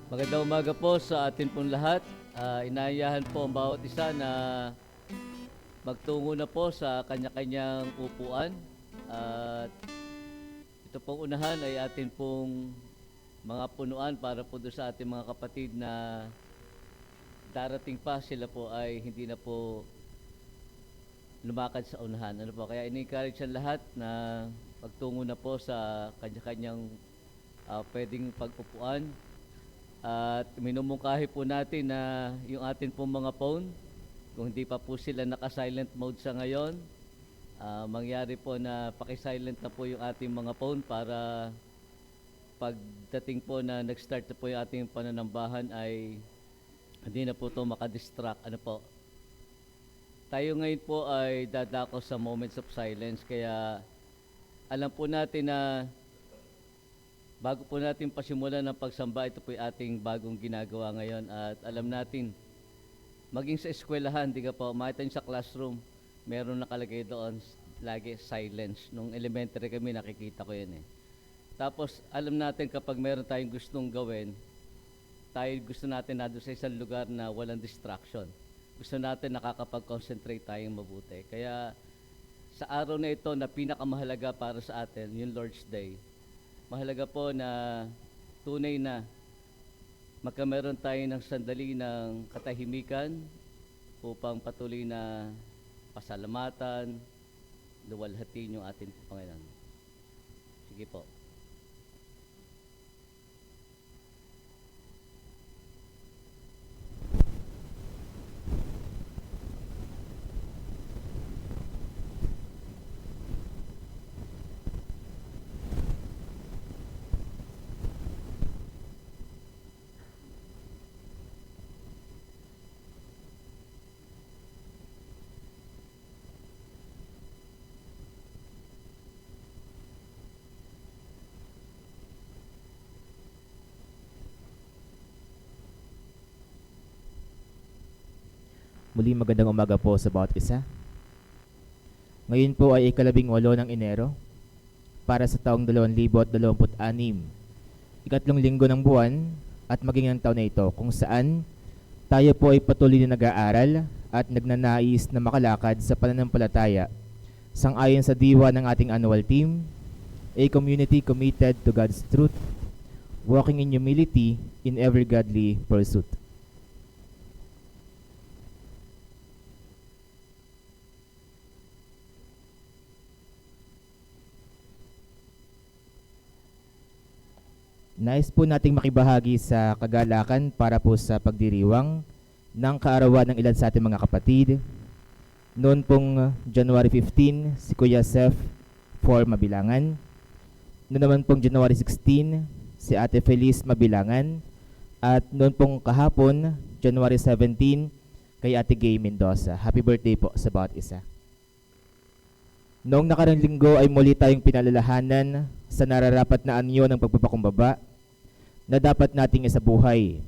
Magandang umaga po sa atin pong lahat. Inaayahan po ang bawat isa na magtungo na po sa kanya-kanyang upuan. At ito pong unahan ay atin pong mga punuan para po doon sa ating mga kapatid na darating pa, sila po ay hindi na po lumakad sa unahan. Ano po? Kaya ini-encourage ang lahat na magtungo na po sa kanya-kanyang pwedeng pag-upuan. At minumungkahi po natin na yung atin pong mga phone, kung hindi pa po sila naka-silent mode sa ngayon, mangyari po na paki-silent na po yung ating mga phone para pagdating po na nag-start na po yung ating pananambahan ay hindi na po ito makadistract. Ano po? Tayo ngayon po ay dadako sa moments of silence, kaya alam po natin na bago po natin pasimulan ng pagsamba, ito po yung ating bagong ginagawa ngayon. At alam natin, maging sa eskwelahan, di ka po, makita nyo sa classroom, meron nakalagay doon, lagi silence. Nung elementary kami, nakikita ko yun eh. Tapos, alam natin kapag meron tayong gustong gawin, gusto natin na doon sa isang lugar na walang distraction. Gusto natin nakakapag-concentrate tayong mabuti. Kaya, sa araw na ito na pinakamahalaga para sa atin, yung Lord's Day, mahalaga po na tunay na magkameron tayo ng sandali ng katahimikan upang patuloy na pasalamatan, luwalhatin yung ating Panginoon. Sige po. Muli magandang umaga po sa bawat isa. Ngayon po ay ika-18 ng Enero para sa taong 2026, ikatlong linggo ng buwan at maging ang taon na ito kung saan tayo po ay patuloy na nag-aaral at nagnanais na makalakad sa pananampalataya sang-ayon sa diwa ng ating annual team, a community committed to God's truth, walking in humility in every godly pursuit. Nais po nating makibahagi sa kagalakan para po sa pagdiriwang ng kaarawan ng ilan sa ating mga kapatid. Noon pong January 15, si Kuya Seth for Mabilangan. Noon naman pong January 16, si Ate Feliz Mabilangan. At noon pong kahapon, January 17, kay Ate Gay Mendoza. Happy birthday po sa bawat isa. Noong nakarang linggo ay muli tayong pinalalahanan sa nararapat na anyo ng pagpapakumbaba na dapat nating isabuhay.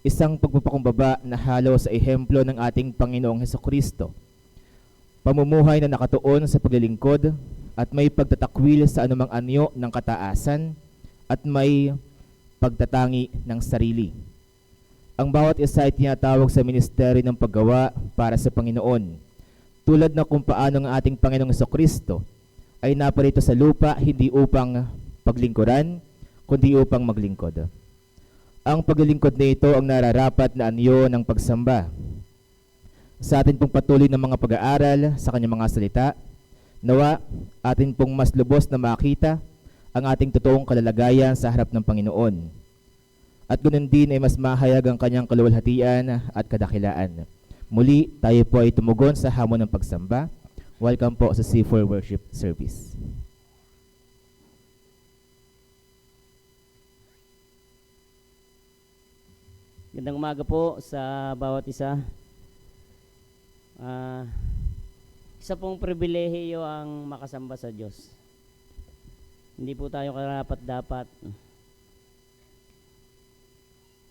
Isang pagpapakumbaba na halo sa ehemplo ng ating Panginoong Hesukristo. Pamumuhay na nakatuon sa paglilingkod at may pagtatakwil sa anumang anyo ng kataasan at may pagtatangi ng sarili. Ang bawat isa ay tinatawag sa ministeryo ng paggawa para sa Panginoon. Tulad na kung paano ng ating Panginoong Hesukristo ay naparito sa lupa hindi upang paglingkuran, kundi upang maglingkod. Ang paglilingkod na ito ang nararapat na anyo ng pagsamba. Sa atin pong patuloy ng mga pag-aaral sa kanyang mga salita, nawa atin pong mas lubos na makita ang ating totoong kalalagayan sa harap ng Panginoon. At ganoon din ay mas mahayag ang kanyang kaluwalhatian at kadakilaan. Muli, tayo po ay tumugon sa hamon ng pagsamba. Welcome po sa C4 Worship Service. Magandang umaga po sa bawat isa. Isa pong pribilehiyo ang makasamba sa Diyos. Hindi po tayo karapat-dapat.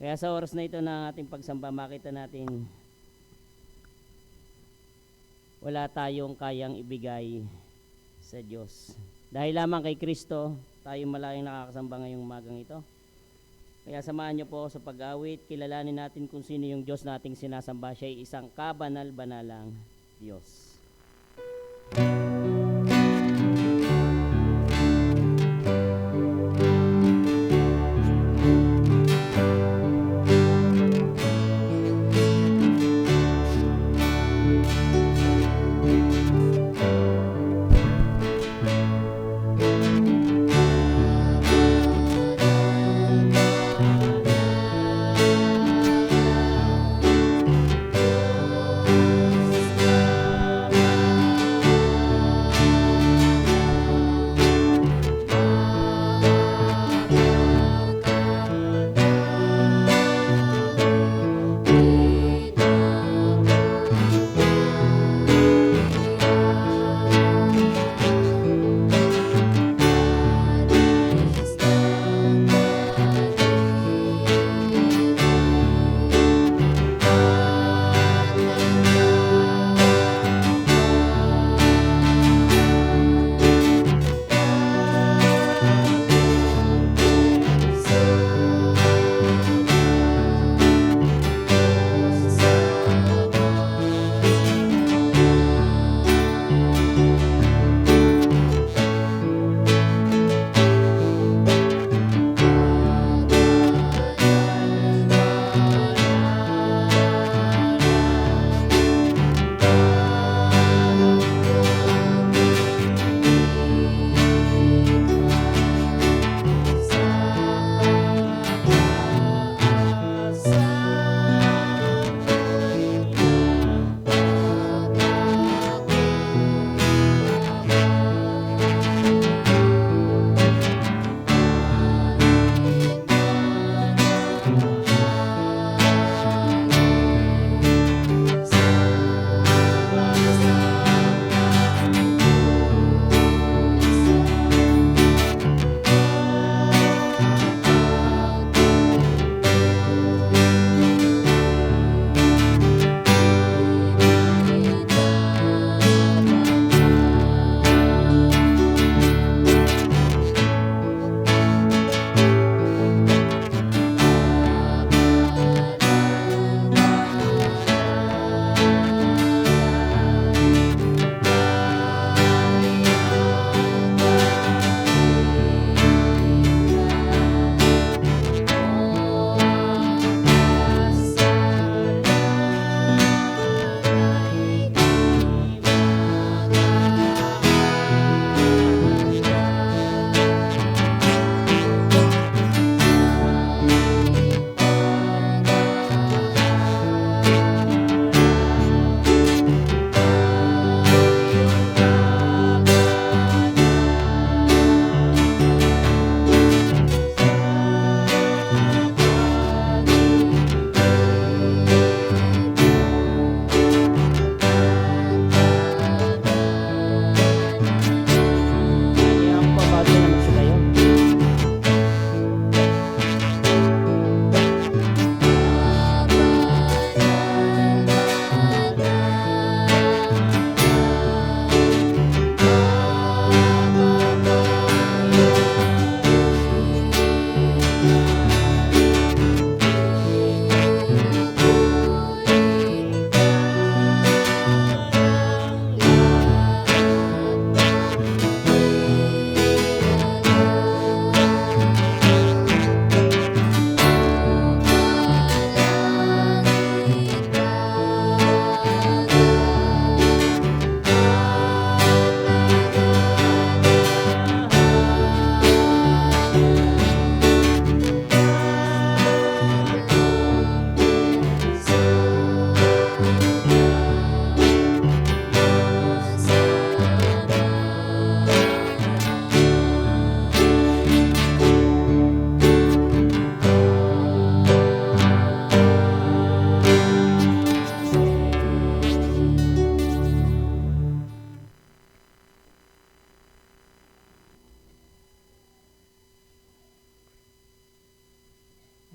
Kaya sa oras na ito ng ating pagsamba, makita natin wala tayong kayang ibigay sa Diyos. Dahil lamang kay Kristo, tayo malayang nakakasamba ngayong umagang ito. Kaya samahan niyo po ako sa pag-awit. Kilalanin natin kung sino yung Diyos nating sinasamba. Siya ay isang kabanal-banalang Diyos.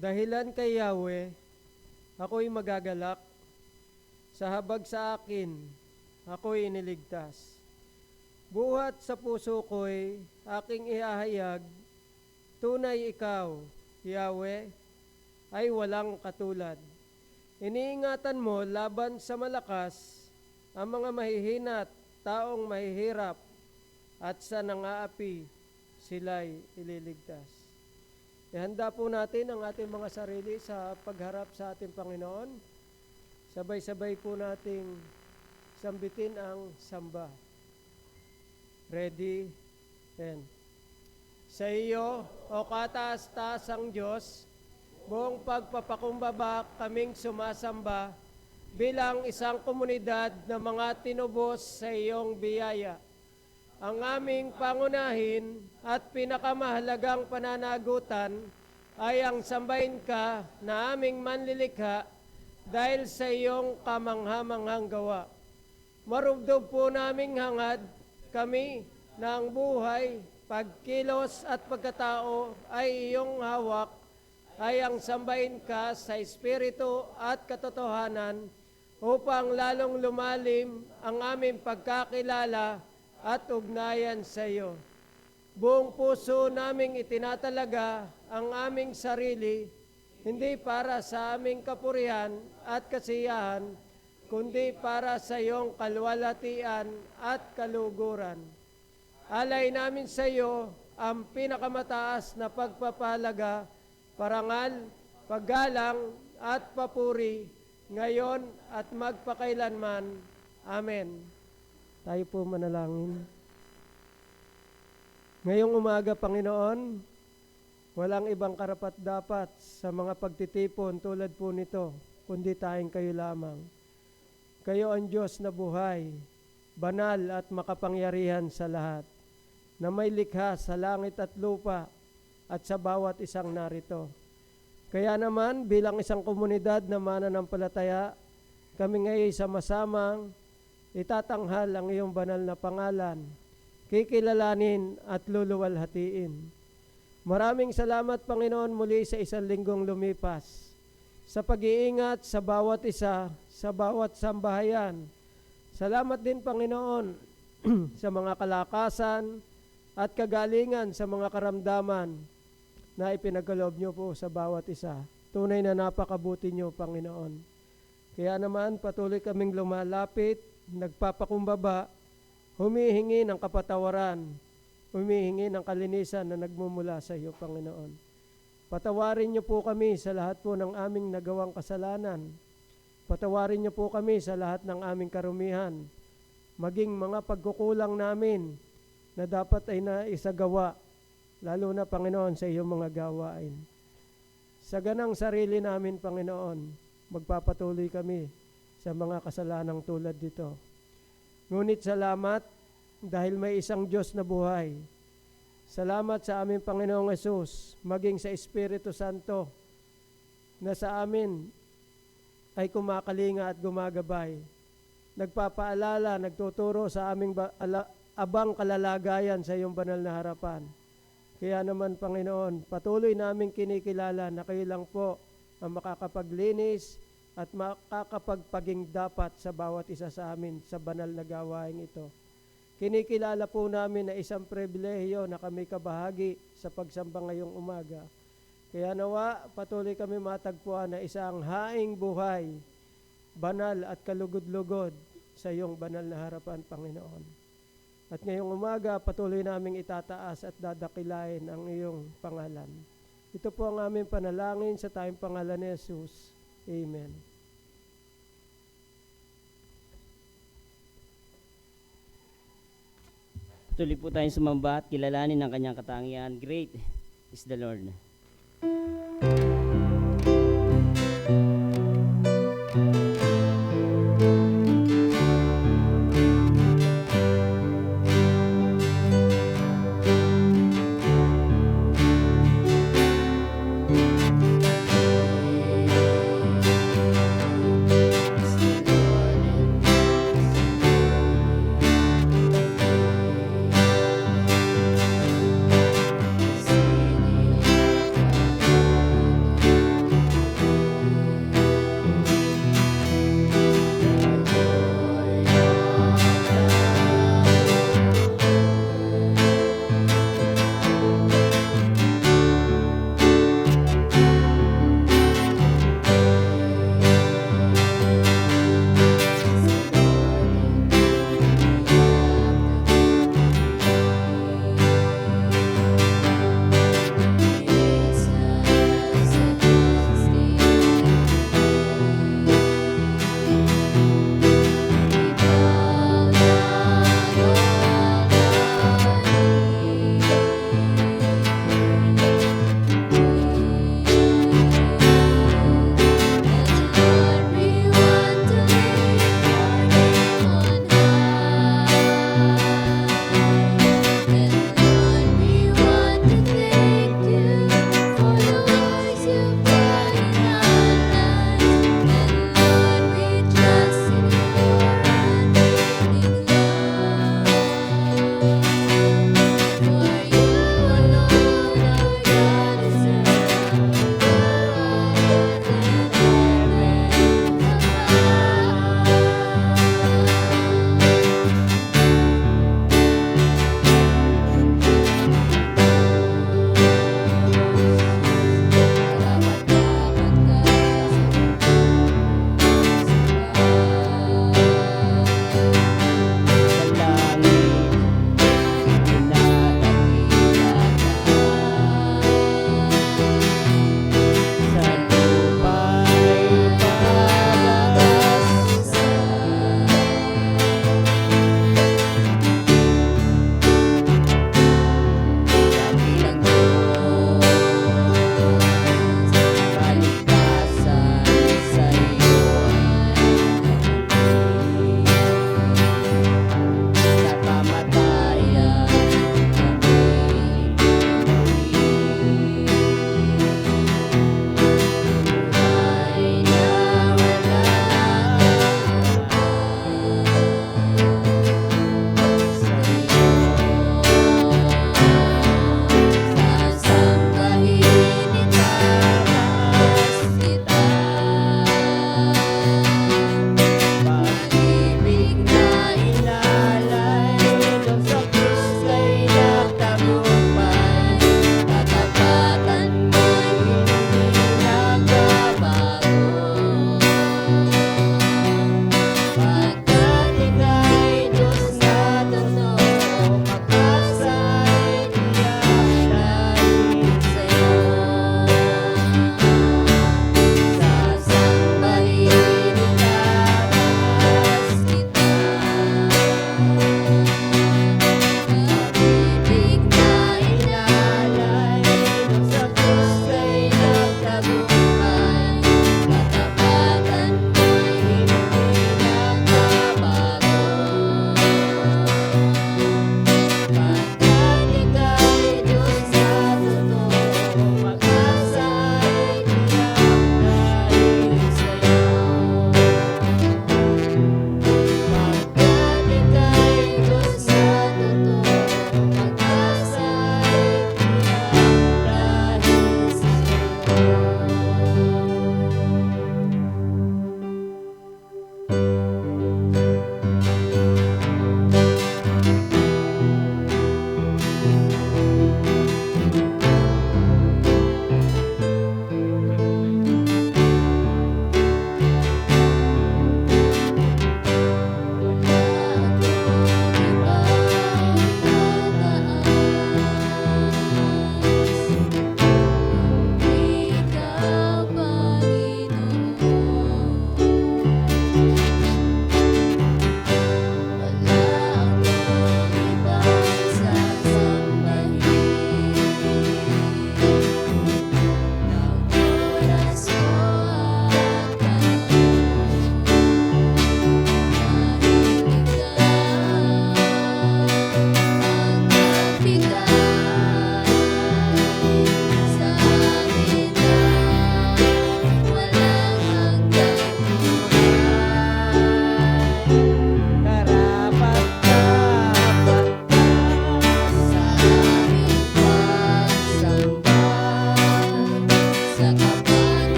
Dahilan kay Yahweh, ako'y magagalak. Sa habag sa akin, ako'y iniligtas. Buhat sa puso ko'y aking ihahayag, tunay ikaw, Yahweh, ay walang katulad. Iniingatan mo laban sa malakas ang mga mahihina at taong mahihirap, at sa nangaapi sila'y ililigtas. Ihanda po natin ang ating mga sarili sa pagharap sa ating Panginoon. Sabay-sabay po nating sambitin ang samba. Ready? And sa iyo, o kataas-taasang Diyos, buong pagpapakumbaba kaming sumasamba bilang isang komunidad na mga tinubos sa iyong biyaya. Ang aming pangunahin at pinakamahalagang pananagutan ay ang sambahin ka na aming manlilikha dahil sa iyong kamanghamanghang gawa. Marubdob po naming hangad kami na ang buhay, pagkilos at pagkatao ay iyong hawak, ay ang sambahin ka sa espiritu at katotohanan upang lalong lumalim ang aming pagkakilala at ugnayan sa iyo. Buong puso naming itinatalaga ang aming sarili, hindi para sa aming kapurihan at kasiyahan, kundi para sa iyong kalwalhatian at kaluguran. Alay namin sa iyo ang pinakamataas na pagpapahalaga, parangal, paggalang at papuri, ngayon at magpakailanman. Amen. Tayo po manalangin. Ngayong umaga, Panginoon, walang ibang karapat-dapat sa mga pagtitipon tulad po nito, kundi tayong kayo lamang. Kayo ang Diyos na buhay, banal at makapangyarihan sa lahat, na may likha sa langit at lupa at sa bawat isang narito. Kaya naman, bilang isang komunidad na mananampalataya, kami ngayon sama-samang itatanghal ang iyong banal na pangalan, kikilalanin at luluwalhatiin. Maraming salamat, Panginoon, muli sa isang linggong lumipas, sa pag-iingat sa bawat isa, sa bawat sambahayan. Salamat din, Panginoon, sa mga kalakasan at kagalingan sa mga karamdaman na ipinagkaloob niyo po sa bawat isa. Tunay na napakabuti niyo, Panginoon. Kaya naman patuloy kaming lumalapit, nagpapakumbaba, humihingi ng kapatawaran, humihingi ng kalinisan na nagmumula sa iyo, Panginoon. Patawarin niyo po kami sa lahat po ng aming nagawang kasalanan. Patawarin niyo po kami sa lahat ng aming karumihan, maging mga pagkukulang namin na dapat ay naisagawa, lalo na, Panginoon, sa iyong mga gawain. Sa ganang sarili namin, Panginoon, magpapatuloy kami sa mga kasalanang tulad dito. Ngunit salamat dahil may isang Diyos na buhay. Salamat sa aming Panginoong Hesus, maging sa Espiritu Santo na sa amin ay kumakalinga at gumagabay. Nagpapaalala, nagtuturo sa aming abang kalalagayan sa iyong banal na harapan. Kaya naman, Panginoon, patuloy naming kinikilala na kayo lang po ang makakapaglinis at makakapagpaging dapat sa bawat isa sa amin sa banal na gawain ito. Kinikilala po namin na isang pribilehiyo na kami kabahagi sa pagsamba ngayong umaga. Kaya nawa, patuloy kami matagpuan na isang haing buhay, banal at kalugod-lugod sa iyong banal na harapan, Panginoon. At ngayong umaga, patuloy naming itataas at dadakilain ang iyong pangalan. Ito po ang aming panalangin sa tayong pangalan ni Jesus. Amen. Tuloy po tayong sumamba at kilalanin ang kanyang katangian. Great is the Lord.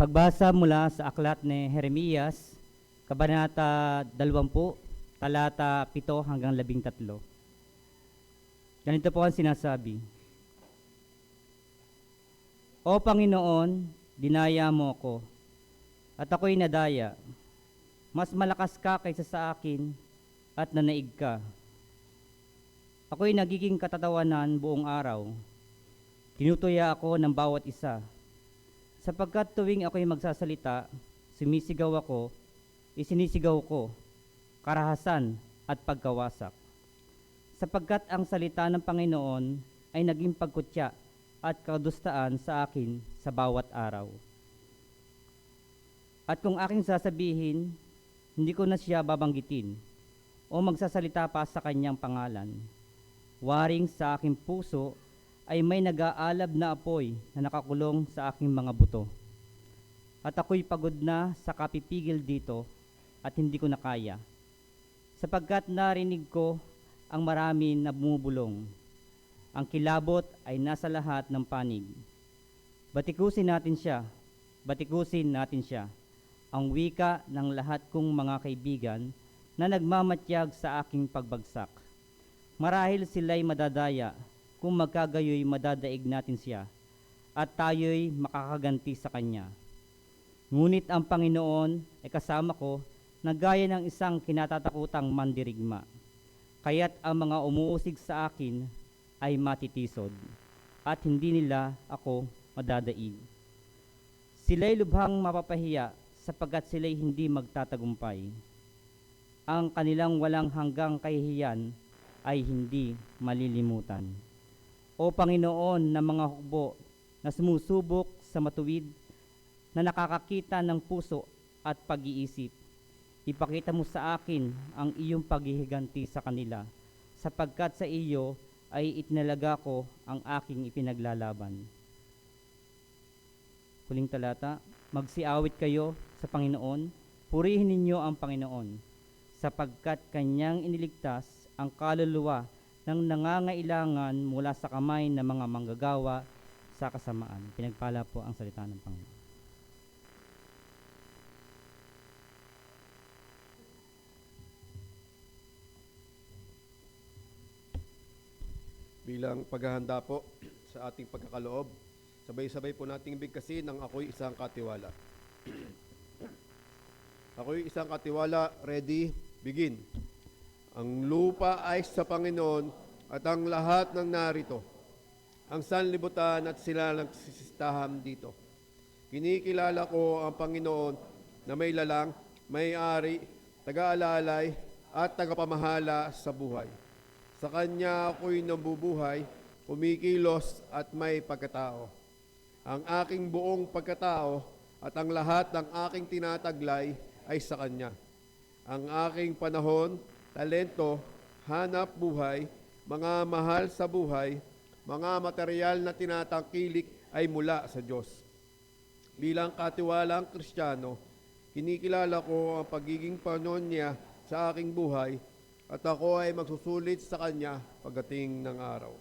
Pagbasa mula sa aklat ni Jeremias, Kabanata 20, talata 7 hanggang 13. Ganito po ang sinasabi. O Panginoon, dinaya mo ko, at ako'y nadaya. Mas malakas ka kaysa sa akin, at nanaig ka. Ako'y nagiging katatawanan buong araw. Tinutuya ako ng bawat isa. Sapagkat tuwing ako'y magsasalita, sumisigaw ako, isinisigaw ko, karahasan at pagkawasak. Sapagkat ang salita ng Panginoon ay naging pagkutya at kadustaan sa akin sa bawat araw. At kung aking sasabihin, hindi ko na siya babanggitin o magsasalita pa sa kanyang pangalan. Waring sa aking puso ay may nag-aalab na apoy na nakakulong sa aking mga buto. At ako'y pagod na sa kapipigil dito at hindi ko na kaya. Sapagkat narinig ko ang marami na bumubulong. Ang kilabot ay nasa lahat ng panig. Batikusin natin siya, batikusin natin siya. Ang wika ng lahat kong mga kaibigan na nagmamatyag sa aking pagbagsak. Marahil sila'y madadaya kung magkagayoy madadaig natin siya at tayo'y makakaganti sa kanya. Ngunit ang Panginoon ay kasama ko na gaya ng isang kinatatakutang mandirigma. Kaya't ang mga umuusig sa akin ay matitisod at hindi nila ako madadaig. Sila'y lubhang mapapahiya sapagkat sila'y hindi magtatagumpay. Ang kanilang walang hanggang kahihiyan ay hindi malilimutan. O Panginoon ng mga hukbo na sumusubok sa matuwid, na nakakakita ng puso at pag-iisip, ipakita mo sa akin ang iyong paghihiganti sa kanila, sapagkat sa iyo ay itinalaga ko ang aking ipinaglalaban. Huling talata, magsiawit kayo sa Panginoon, purihin ninyo ang Panginoon, sapagkat kanyang iniligtas ang kaluluwa ng nangangailangan mula sa kamay ng mga manggagawa sa kasamaan. Pinagpala po ang salita ng Panginoon. Bilang paghahanda po sa ating pagkakaloob, sabay-sabay po nating bigkasin ang ako'y isang katiwala. Ako'y isang katiwala, ready, begin. Ang lupa ay sa Panginoon at ang lahat ng narito. Ang sanlibutan at sila nagsisistahan dito. Kinikilala ko ang Panginoon na may lalang, may-ari, taga-alalay at tagapamahala sa buhay. Sa Kanya ako'y nabubuhay, kumikilos at may pagkatao. Ang aking buong pagkatao at ang lahat ng aking tinataglay ay sa Kanya. Ang aking panahon, talento, hanap buhay, mga mahal sa buhay, mga material na tinatangkilik ay mula sa Diyos. Bilang katiwalang Kristiyano, kinikilala ko ang pagiging Panginoon niya sa aking buhay at ako ay magsusulit sa Kanya pagdating ng araw.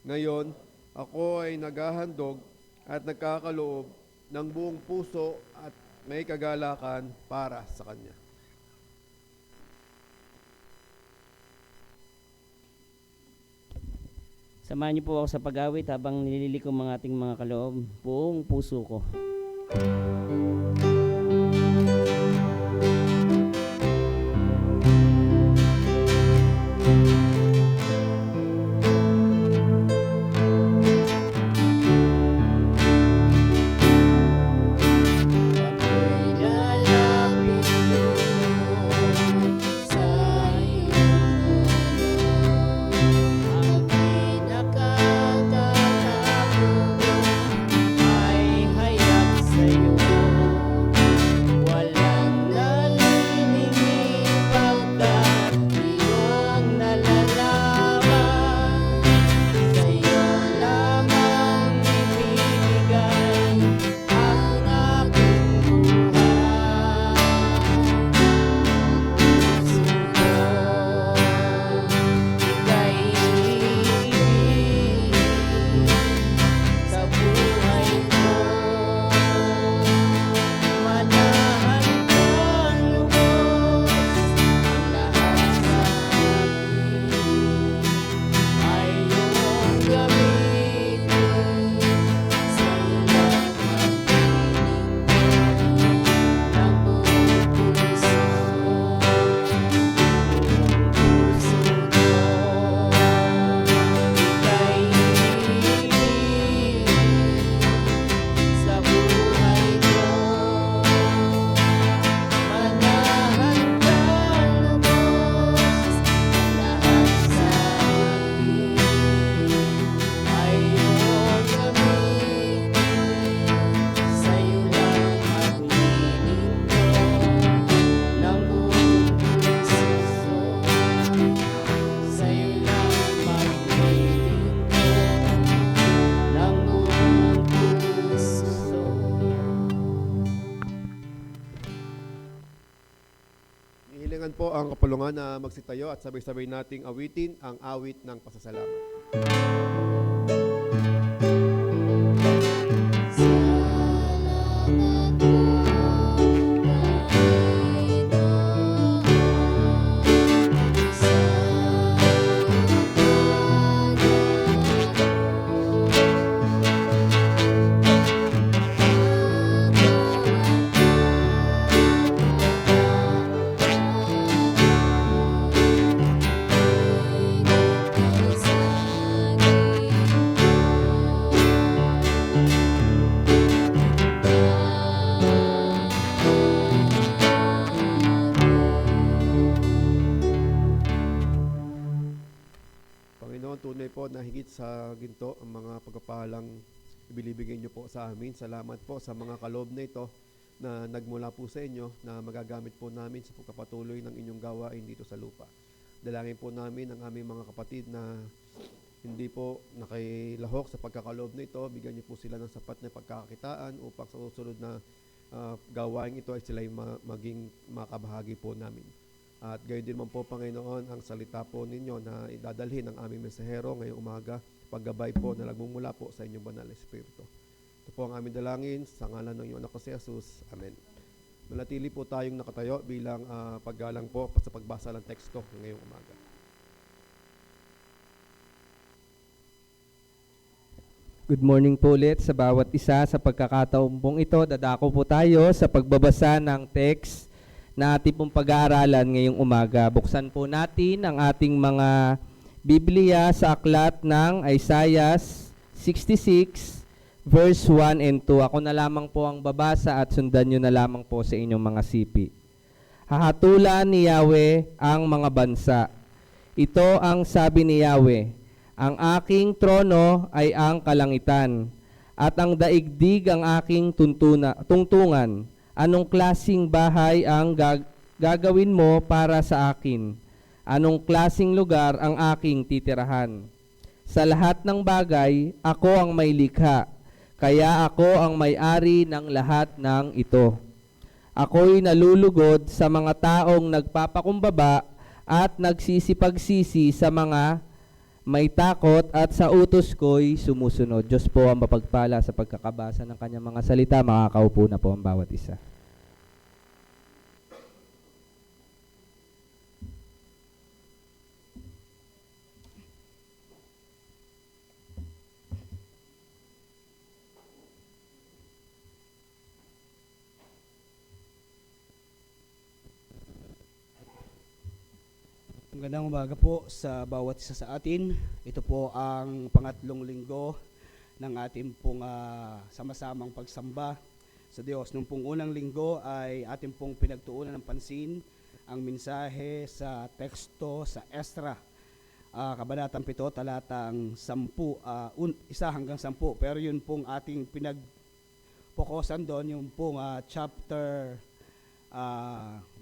Ngayon, ako ay naghahandog at nagkakaloob ng buong puso at may kagalakan para sa Kanya. Samahan niyo po ako sa pag-awit habang nililikom ang ating mga kaloob, buong puso ko. Ay hayag sa'yo. ang kapulungan na magsitayo at sabay-sabay nating awitin ang awit ng pasasalamat. Panginoon, tunay po na higit sa ginto ang mga pagpapalang ibinibigay niyo po sa amin. Salamat po sa mga kaloob na ito na nagmula po sa inyo na magagamit po namin sa pagkapatuloy ng inyong gawain dito sa lupa. Dalangin po namin ang aming mga kapatid na hindi po nakilahok sa pagkakaloob na ito. Bigyan niyo po sila ng sapat na pagkakakitaan upang sa susunod na gawain ito ay sila maging makabahagi po namin. At gayon din man po, Panginoon, ang salita po ninyo na idadalhin ng aming mensahero ngayong umaga, paggabay po na nagmumula po sa inyong banal na Espiritu. Ito po ang aming dalangin sa ngalan ng iyong anak ko si Jesus. Amen. Manatili po tayong nakatayo bilang paggalang po sa pagbasa ng teksto ngayong umaga. Good morning po ulit sa bawat isa. Sa pagkakataon pong ito, dadako po tayo sa pagbabasa ng text na ating pong pag-aaralan ngayong umaga. Buksan po natin ang ating mga Biblia sa aklat ng Isaiah 66 verse 1 and 2. Ako na lamang po ang babasa at sundan nyo na lamang po sa inyong mga sipi. Hahatulan ni Yahweh ang mga bansa. Ito ang sabi ni Yahweh, ang aking trono ay ang kalangitan, at ang daigdig ang aking tungtungan. Anong klasing bahay ang gagawin mo para sa akin? Anong klasing lugar ang aking titirahan? Sa lahat ng bagay, ako ang may likha, kaya ako ang may-ari ng lahat ng ito. Ako'y nalulugod sa mga taong nagpapakumbaba at nagsisipagsisi sa mga may takot at sa utos ko'y sumusunod. Diyos po ang mapagpala sa pagkakabasa ng kanyang mga salita. Makakaupo na po ang bawat isa. Magandang umaga po sa bawat isa sa atin. Ito po ang pangatlong linggo ng ating pong sama-samang pagsamba sa Diyos. Nung pong unang linggo ay ating pong pinagtuunan ng pansin ang mensahe sa teksto sa Esdra, Kabanatang 7, talatang 1 hanggang 10. Pero yun pong ating pinagpokosan doon, yung pong chapter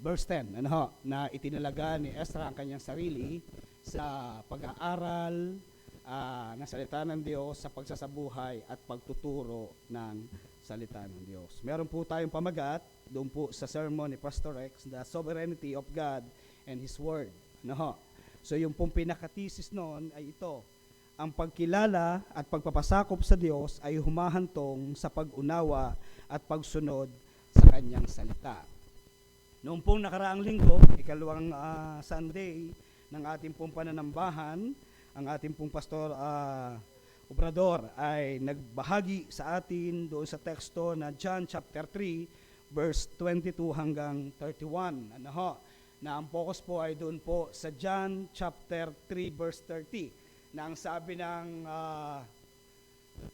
verse 10, na itinalaga ni Esdra ang kanyang sarili sa pag-aaral ng salita ng Diyos, sa pagsasabuhay at pagtuturo ng salita ng Diyos. Meron po tayong pamagat doon po sa sermon ni Pastor Rex, The Sovereignty of God and His Word. So yung pong pinakathesis noon ay ito: ang pagkilala at pagpapasakop sa Diyos ay humahantong sa pag-unawa at pagsunod sa kanyang salita. Noong pong nakaraang linggo, ikalawang Sunday ng ating pong pananambahan, ang ating pong Pastor Obrador ay nagbahagi sa atin doon sa teksto na John chapter 3 verse 22 hanggang 31. Na ang focus po ay doon po sa John chapter 3 verse 30, na ang sabi ng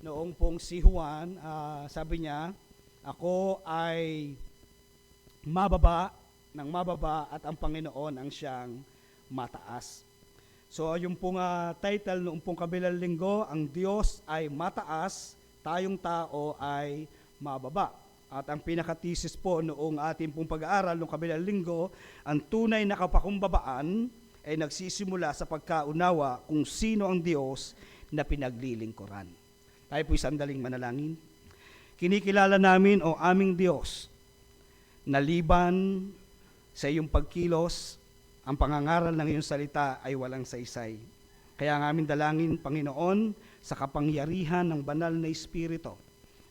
noong pong si Juan, sabi niya, ako ay mababa at ang Panginoon ang siyang mataas. So yung pong title noong pong kabilang linggo, ang Diyos ay mataas, tayong tao ay mababa. At ang pinakathesis po noong ating pong pag-aaral noong kabilang linggo, ang tunay na kapakumbabaan ay nagsisimula sa pagkaunawa kung sino ang Diyos na pinaglilingkuran. Tayo po'y sandaling manalangin. Kinikilala namin o aming Diyos, na liban sa iyong pagkilos ang pangangaral ng iyong salita ay walang saysay. Kaya ang aming dalangin, Panginoon, sa kapangyarihan ng banal na Espiritu,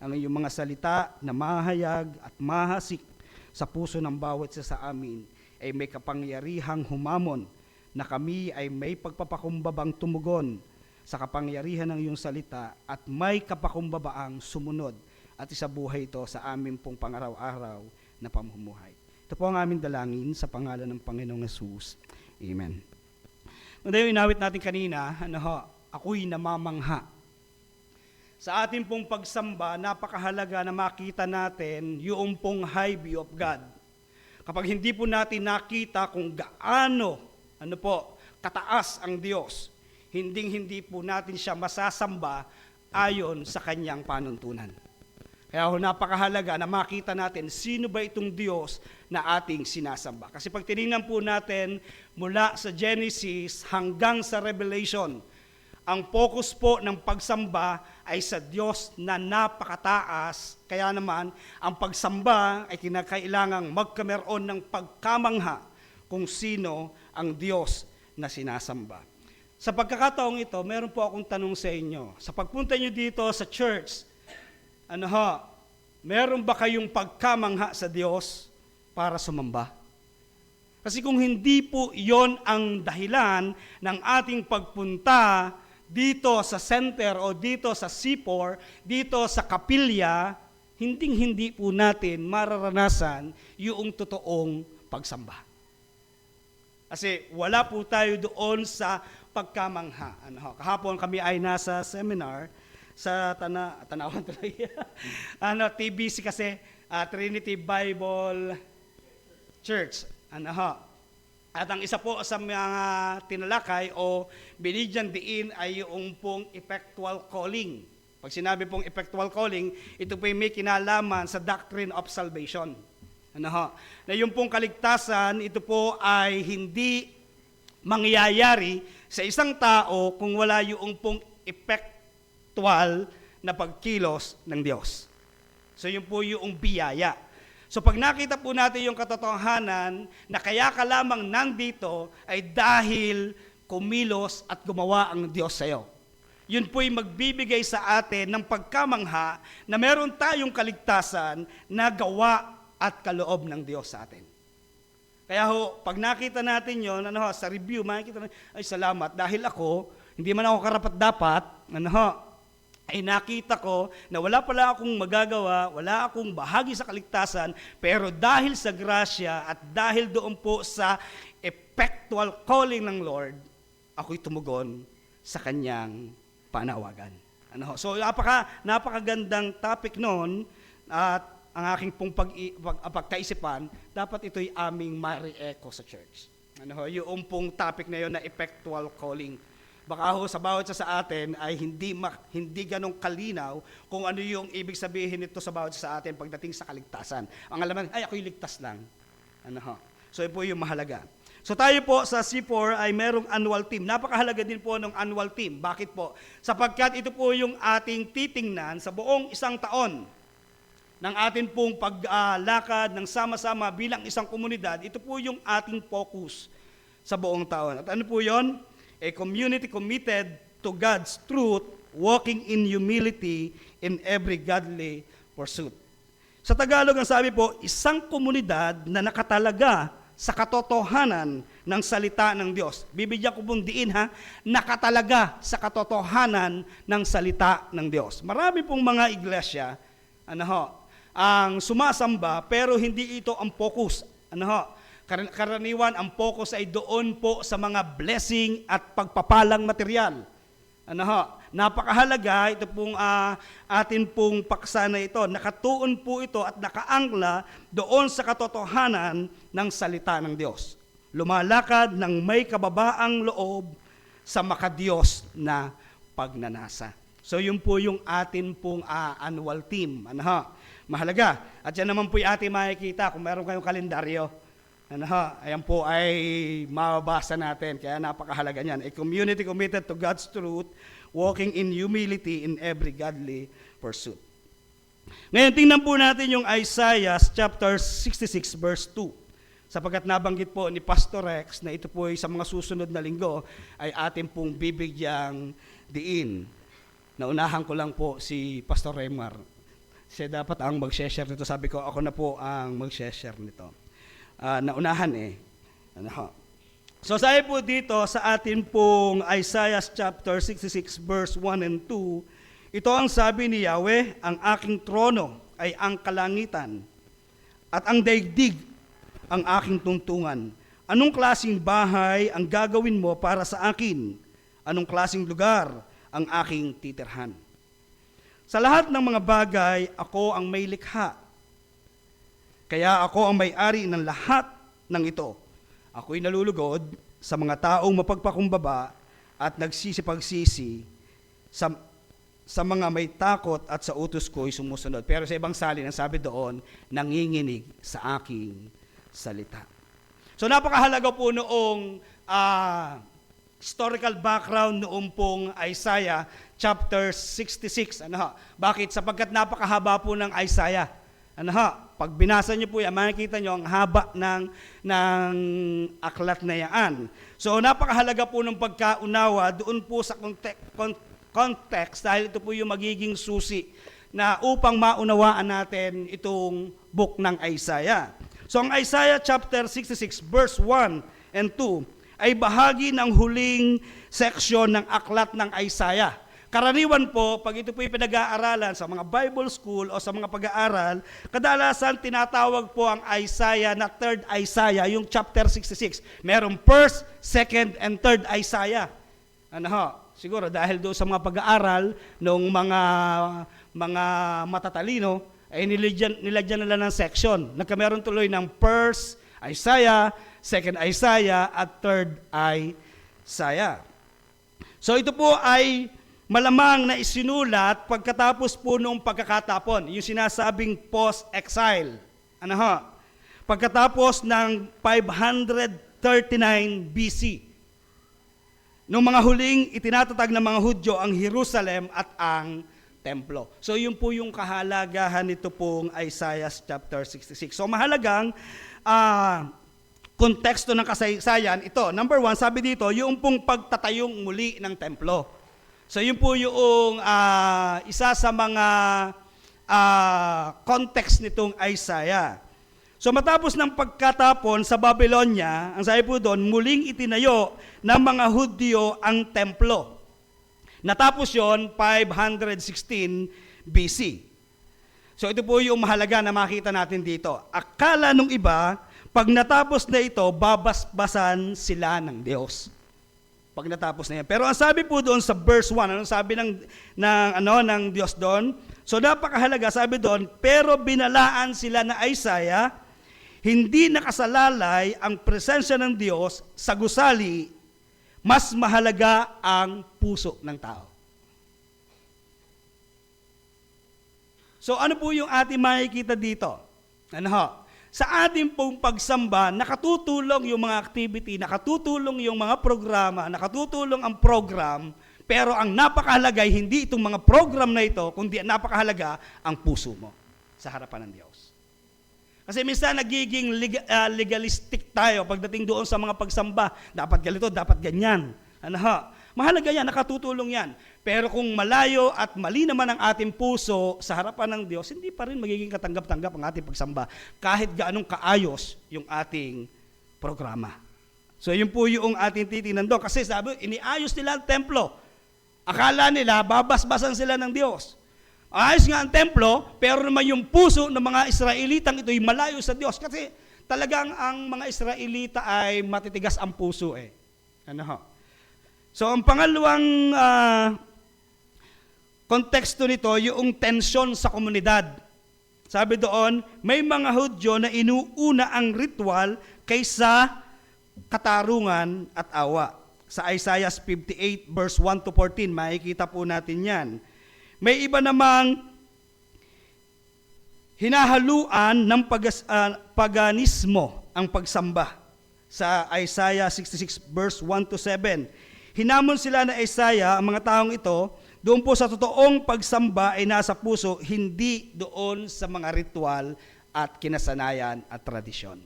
ang iyong mga salita na mahayag at mahasik sa puso ng bawat isa sa amin ay may kapangyarihang humamon na kami ay may pagpapakumbabang tumugon sa kapangyarihan ng iyong salita at may kapakumbabaang sumunod at isabuhay ito sa amin pong pangaraw-araw na pamumuhay. Ito po ang aming dalangin sa pangalan ng Panginoong Hesus. Amen. Nung yung inawit natin kanina, ako'y namamangha. Sa ating pong pagsamba, napakahalaga na makita natin yung pong high view of God. Kapag hindi po natin nakita kung gaano, kataas ang Diyos, hindi po natin siya masasamba ayon sa kanyang panuntunan. Kaya napakahalaga na makita natin sino ba itong Diyos na ating sinasamba. Kasi pag tinignan po natin mula sa Genesis hanggang sa Revelation, ang focus po ng pagsamba ay sa Diyos na napakataas. Kaya naman, ang pagsamba ay kinakailangang magkameron ng pagkamangha kung sino ang Diyos na sinasamba. Sa pagkakataong ito, meron po akong tanong sa inyo. Sa pagpunta nyo dito sa church, meron ba kayong pagkamangha sa Diyos para sumamba? Kasi kung hindi po yon ang dahilan ng ating pagpunta dito sa center o dito sa C4, dito sa kapilya, hindi po natin mararanasan yung totoong pagsamba. Kasi wala po tayo doon sa pagkamangha. Kahapon kami ay nasa seminar sa Tanawan tuloy. TBC kasi, Trinity Bible Church. At ang isa po sa mga tinalakay o binigyan diin ay yung pong effectual calling. Pag sinabi pong effectual calling, ito po may kinalaman sa doctrine of salvation. Na yung pong kaligtasan, ito po ay hindi mangyayari sa isang tao kung wala yung pong effectual na pagkilos ng Diyos. So yun po yung biyaya. So pag nakita po natin yung katotohanan na kaya ka lamang nandito ay dahil kumilos at gumawa ang Diyos sa iyo. Yun po'y magbibigay sa atin ng pagkamangha na meron tayong kaligtasan na gawa at kaloob ng Diyos sa atin. Kaya pag nakita natin yun, sa review, makikita natin, ay salamat, dahil ako, hindi man ako karapat-dapat, ay nakita ko na wala pala akong magagawa, wala akong bahagi sa kaligtasan, pero dahil sa grasya at dahil doon po sa effectual calling ng Lord, ako'y tumugon sa kanyang panawagan. So napakagandang topic noon at ang aking pong pagkaisipan, dapat ito'y aming ma-re-echo sa church. Yung pong topic na yun na effectual calling. Baka sa bawat sa atin ay hindi ganong kalinaw kung ano yung ibig sabihin nito sa bawat sa atin pagdating sa kaligtasan. Ang alaman, ay ako'y ligtas lang. So yun po yung mahalaga. So tayo po sa C4 ay merong annual team. Napakahalaga din po ng annual team. Bakit po? Sapagkat ito po yung ating titingnan sa buong isang taon ng atin pong paglakad ng sama-sama bilang isang komunidad. Ito po yung ating focus sa buong taon. At ano po yun? A community committed to God's truth, walking in humility in every godly pursuit. Sa Tagalog ang sabi po, isang komunidad na nakatalaga sa katotohanan ng salita ng Diyos. Bibigyan ko pong diin nakatalaga sa katotohanan ng salita ng Diyos. Marami pong mga iglesia, ang sumasamba pero hindi ito ang focus. Karaniwan ang focus ay doon po sa mga blessing at pagpapalang material. Napakahalaga ito pong atin pong paksa na ito. Nakatuon po ito at nakaangla doon sa katotohanan ng salita ng Diyos. Lumalakad ng may kababaang loob sa makadiyos na pagnanasa. So yun po yung atin pong annual team. Mahalaga. At yan naman po yung ating makikita kung meron kayong kalendaryo. Ayan po ay mababasa natin. Kaya napakahalaga niyan. A community committed to God's truth, walking in humility in every godly pursuit. Ngayon, tingnan po natin yung Isaiah chapter 66 verse 2. sapagkat nabanggit po ni Pastor Rex na ito po ay sa mga susunod na linggo ay atin pong bibigyang diin. Naunahan ko lang po si Pastor Remar. Siya dapat ang mag-share nito. Sabi ko, ako na po ang mag-share nito. Naunahan Ano ho? So sabi po dito sa atin pong Isaiah chapter 66 verse 1 and 2, ito ang sabi ni Yahweh, ang aking trono ay ang kalangitan at ang daigdig ang aking tungtungan. Anong klaseng bahay ang gagawin mo para sa akin? Anong klaseng lugar ang aking titirhan? Sa lahat ng mga bagay, ako ang may likha. Kaya ako ang may-ari ng lahat ng ito. Ako'y nalulugod sa mga taong mapagpakumbaba at nagsisipagsisi sa mga may takot at sa utos ko'y sumusunod. Pero sa ibang salin, ang sabi doon, nanginginig sa aking salita. So napakahalaga po noong historical background noong pong Isaiah chapter 66. Bakit? Sapagkat napakahaba po ng Isaiah. Pag binasa niyo po yan, makikita niyo ang haba ng aklat na yan. So napakahalaga po ng pagkaunawa doon po sa context dahil ito po yung magiging susi na upang maunawaan natin itong book ng Isaiah. So ang Isaiah chapter 66 verse 1 and 2 ay bahagi ng huling section ng aklat ng Isaiah. Karaniwan po, pag ito po yung pinag-aaralan sa mga Bible school o sa mga pag-aaral, kadalasan tinatawag po ang Isaiah na third Isaiah, yung chapter 66. Merong first, second, and third Isaiah. Siguro dahil doon sa mga pag-aaral ng mga matatalino, ay nilagyan nila ng section. Nagkameron tuloy ng first Isaiah, second Isaiah, at third Isaiah. So ito po ay malamang na isinulat pagkatapos po noong pagkakatapon, yung sinasabing post-exile. Pagkatapos ng 539 BC. Noong mga huling itinatatag ng mga Hudyo ang Jerusalem at ang templo. So yun po yung kahalagahan nito pong Isaiah chapter 66. So mahalagang konteksto ng kasaysayan ito. Number 1, sabi dito, yung pong pagtatayong muli ng templo. So yun po yung isa sa mga context nitong Isaiah. So matapos ng pagkatapon sa Babylonia, ang sabi po doon, muling itinayo ng mga Hudyo ang templo. Natapos yon 516 BC. So ito po yung mahalaga na makita natin dito. Akala nung iba, pag natapos na ito, babasbasan sila ng Diyos. Pag natapos na yan. Pero ang sabi po doon sa verse 1, anong sabi ng Diyos doon? So napakahalaga, sabi doon, pero binalaan sila na Isaiah, hindi nakasalalay ang presensya ng Diyos sa gusali, mas mahalaga ang puso ng tao. So ano po yung ating makikita dito? Sa ating pong pagsamba, nakatutulong yung mga activity, nakatutulong yung mga programa, nakatutulong ang program, pero ang napakahalaga ay hindi itong mga program na ito, kundi napakahalaga ang puso mo sa harapan ng Diyos. Kasi minsan nagiging legalistic tayo pagdating doon sa mga pagsamba. Dapat ganito, dapat ganyan. Mahalaga yan, nakatutulong yan. Pero kung malayo at mali naman ang ating puso sa harapan ng Diyos, hindi pa rin magiging katanggap-tanggap ang ating pagsamba kahit gaanong kaayos yung ating programa. So yun po yung ating titingnan doon. Kasi sabi, iniayos nila ang templo. Akala nila, babasbasan sila ng Diyos. Ayos nga ang templo, pero naman yung puso ng mga Israelitang ito'y malayo sa Diyos. Kasi talagang ang mga Israelita ay matitigas ang puso . So ang pangalawang konteksto nito, yung tensyon sa komunidad. Sabi doon, may mga Hudyo na inuuna ang ritual kaysa katarungan at awa. Sa Isaiah 58 verse 1 to 14, makikita po natin yan. May iba namang hinahaluan ng paganismo ang pagsamba. Sa Isaiah 66 verse 1 to 7, hinamon sila na Isaiah, ang mga taong ito, doon po sa totoong pagsamba ay nasa puso, hindi doon sa mga ritual at kinasanayan at tradisyon.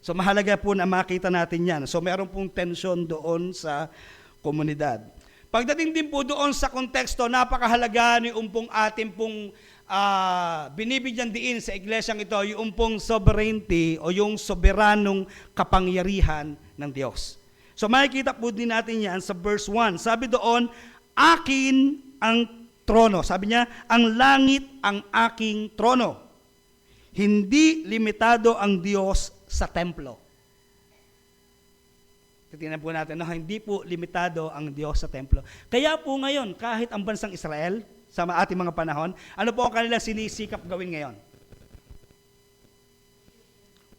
So mahalaga po na makita natin yan. So meron pong tensyon doon sa komunidad. Pagdating din po doon sa konteksto, napakahalaga yung pong ating pong binibigyan diin sa iglesyang ito, yung pong sovereignty o yung soberanong kapangyarihan ng Diyos. So makikita po din natin yan sa verse 1. Sabi doon, akin ang trono. Sabi niya, ang langit ang aking trono. Hindi limitado ang Diyos sa templo. Tingnan po natin, hindi po limitado ang Diyos sa templo. Kaya po ngayon, kahit ang bansang Israel, sa ating mga panahon, ano po ang kanilang sinisikap gawin ngayon?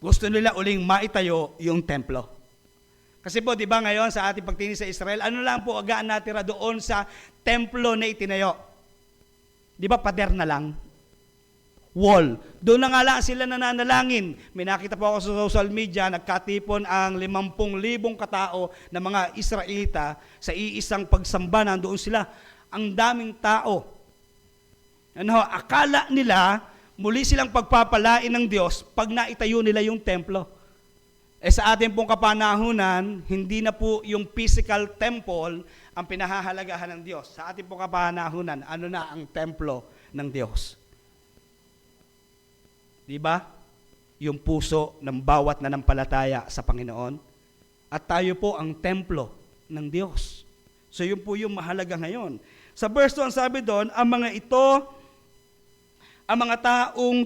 Gusto nila uling maitayo yung templo. Kasi po, di ba ngayon sa ating pagtingin sa Israel, ano lang po agaan natira doon sa templo na itinayo? Di ba pader na lang? Wall. Doon na nga lang sila nananalangin. May nakita po ako sa social media, nagkatipon ang 50,000 katao na mga Israelita sa iisang pagsamba. Nandoon sila. Ang daming tao. Akala nila, muli silang pagpapalain ng Diyos pag naitayo nila yung templo. Sa ating pong kapanahunan, hindi na po yung physical temple ang pinahahalagahan ng Diyos. Sa ating pong kapanahunan, ano na ang templo ng Diyos? Diba? Yung puso ng bawat nanampalataya sa Panginoon. At tayo po ang templo ng Diyos. So yun po yung mahalaga ngayon. Sa verse 1 sabi doon, ang mga ito, ang mga taong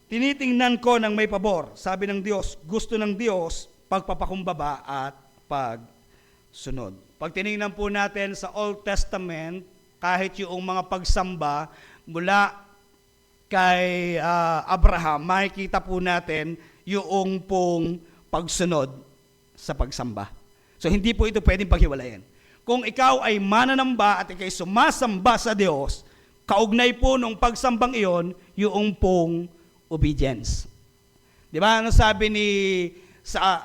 tinitingnan ko ng may pabor. Sabi ng Diyos, gusto ng Diyos, pagpapakumbaba at pagsunod. Pag tinignan po natin sa Old Testament, kahit yung mga pagsamba mula kay Abraham, makikita po natin yung pong pagsunod sa pagsamba. So hindi po ito pwedeng paghiwalayin. Kung ikaw ay mananamba at ikay sumasamba sa Diyos, kaugnay po nung pagsambang iyon, yung pong obedience. Di ba? Ano sabi ni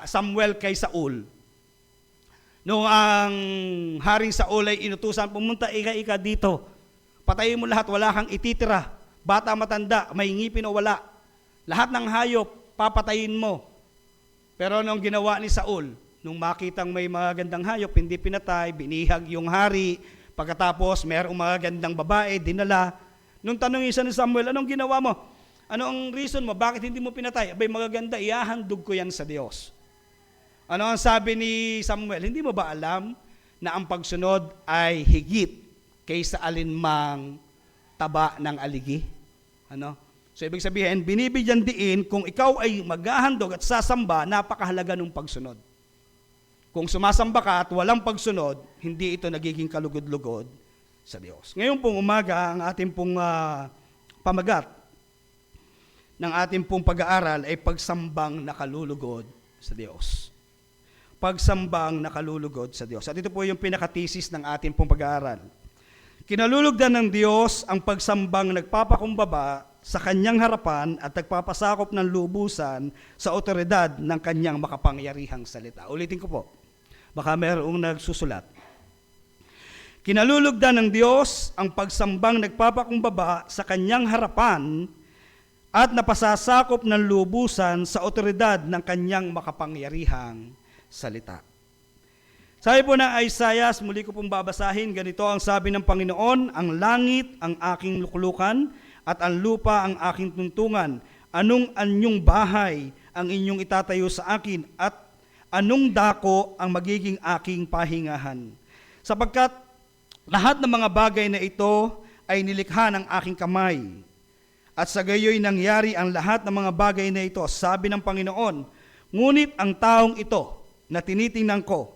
Samuel kay Saul? Nung ang Haring Saul ay inutusan, pumunta ika dito. Patayin mo lahat, wala kang ititira. Bata, matanda, may ngipin o wala. Lahat ng hayop, papatayin mo. Pero nung ginawa ni Saul, nung makitang may magandang hayop, hindi pinatay, binihag yung hari. Pagkatapos, mayroong magandang babae, dinala. Nung tanongin siya ni Samuel, anong ginawa mo? Ano ang reason mo? Bakit hindi mo pinatay? Abay, magaganda, ihahandog ko yan sa Diyos. Ano ang sabi ni Samuel? Hindi mo ba alam na ang pagsunod ay higit kaysa alinmang taba ng aligi? So ibig sabihin, binibigyan diin kung ikaw ay maghahandog at sasamba, napakahalaga ng pagsunod. Kung sumasamba ka at walang pagsunod, hindi ito nagiging kalugod-lugod sa Diyos. Ngayon pong umaga, ang ating pong pamagat ng ating pong pag-aaral ay pagsambang nakalulugod sa Diyos. Pagsambang nakalulugod sa Diyos. At ito po yung pinaka-thesis ng ating pong pag-aaral. Kinalulugdan ng Diyos ang pagsambang nagpapakumbaba sa kanyang harapan at nagpapasakop ng lubusan sa otoridad ng kanyang makapangyarihang salita. Ulitin ko po, baka mayroong nagsusulat. Kinalulugdan ng Diyos ang pagsambang nagpapakumbaba sa kanyang harapan at napasasakop ng lubusan sa otoridad ng kanyang makapangyarihang salita. Sabi po ng Isaiah, muli ko pong babasahin, ganito ang sabi ng Panginoon, ang langit ang aking luklukan at ang lupa ang aking tuntungan. Anong anyong bahay ang inyong itatayo sa akin at anong dako ang magiging aking pahingahan? Sapagkat lahat ng mga bagay na ito ay nilikha ng aking kamay. At sa gayoy nangyari ang lahat ng mga bagay na ito, sabi ng Panginoon. Ngunit ang taong ito na tinitingnan ko,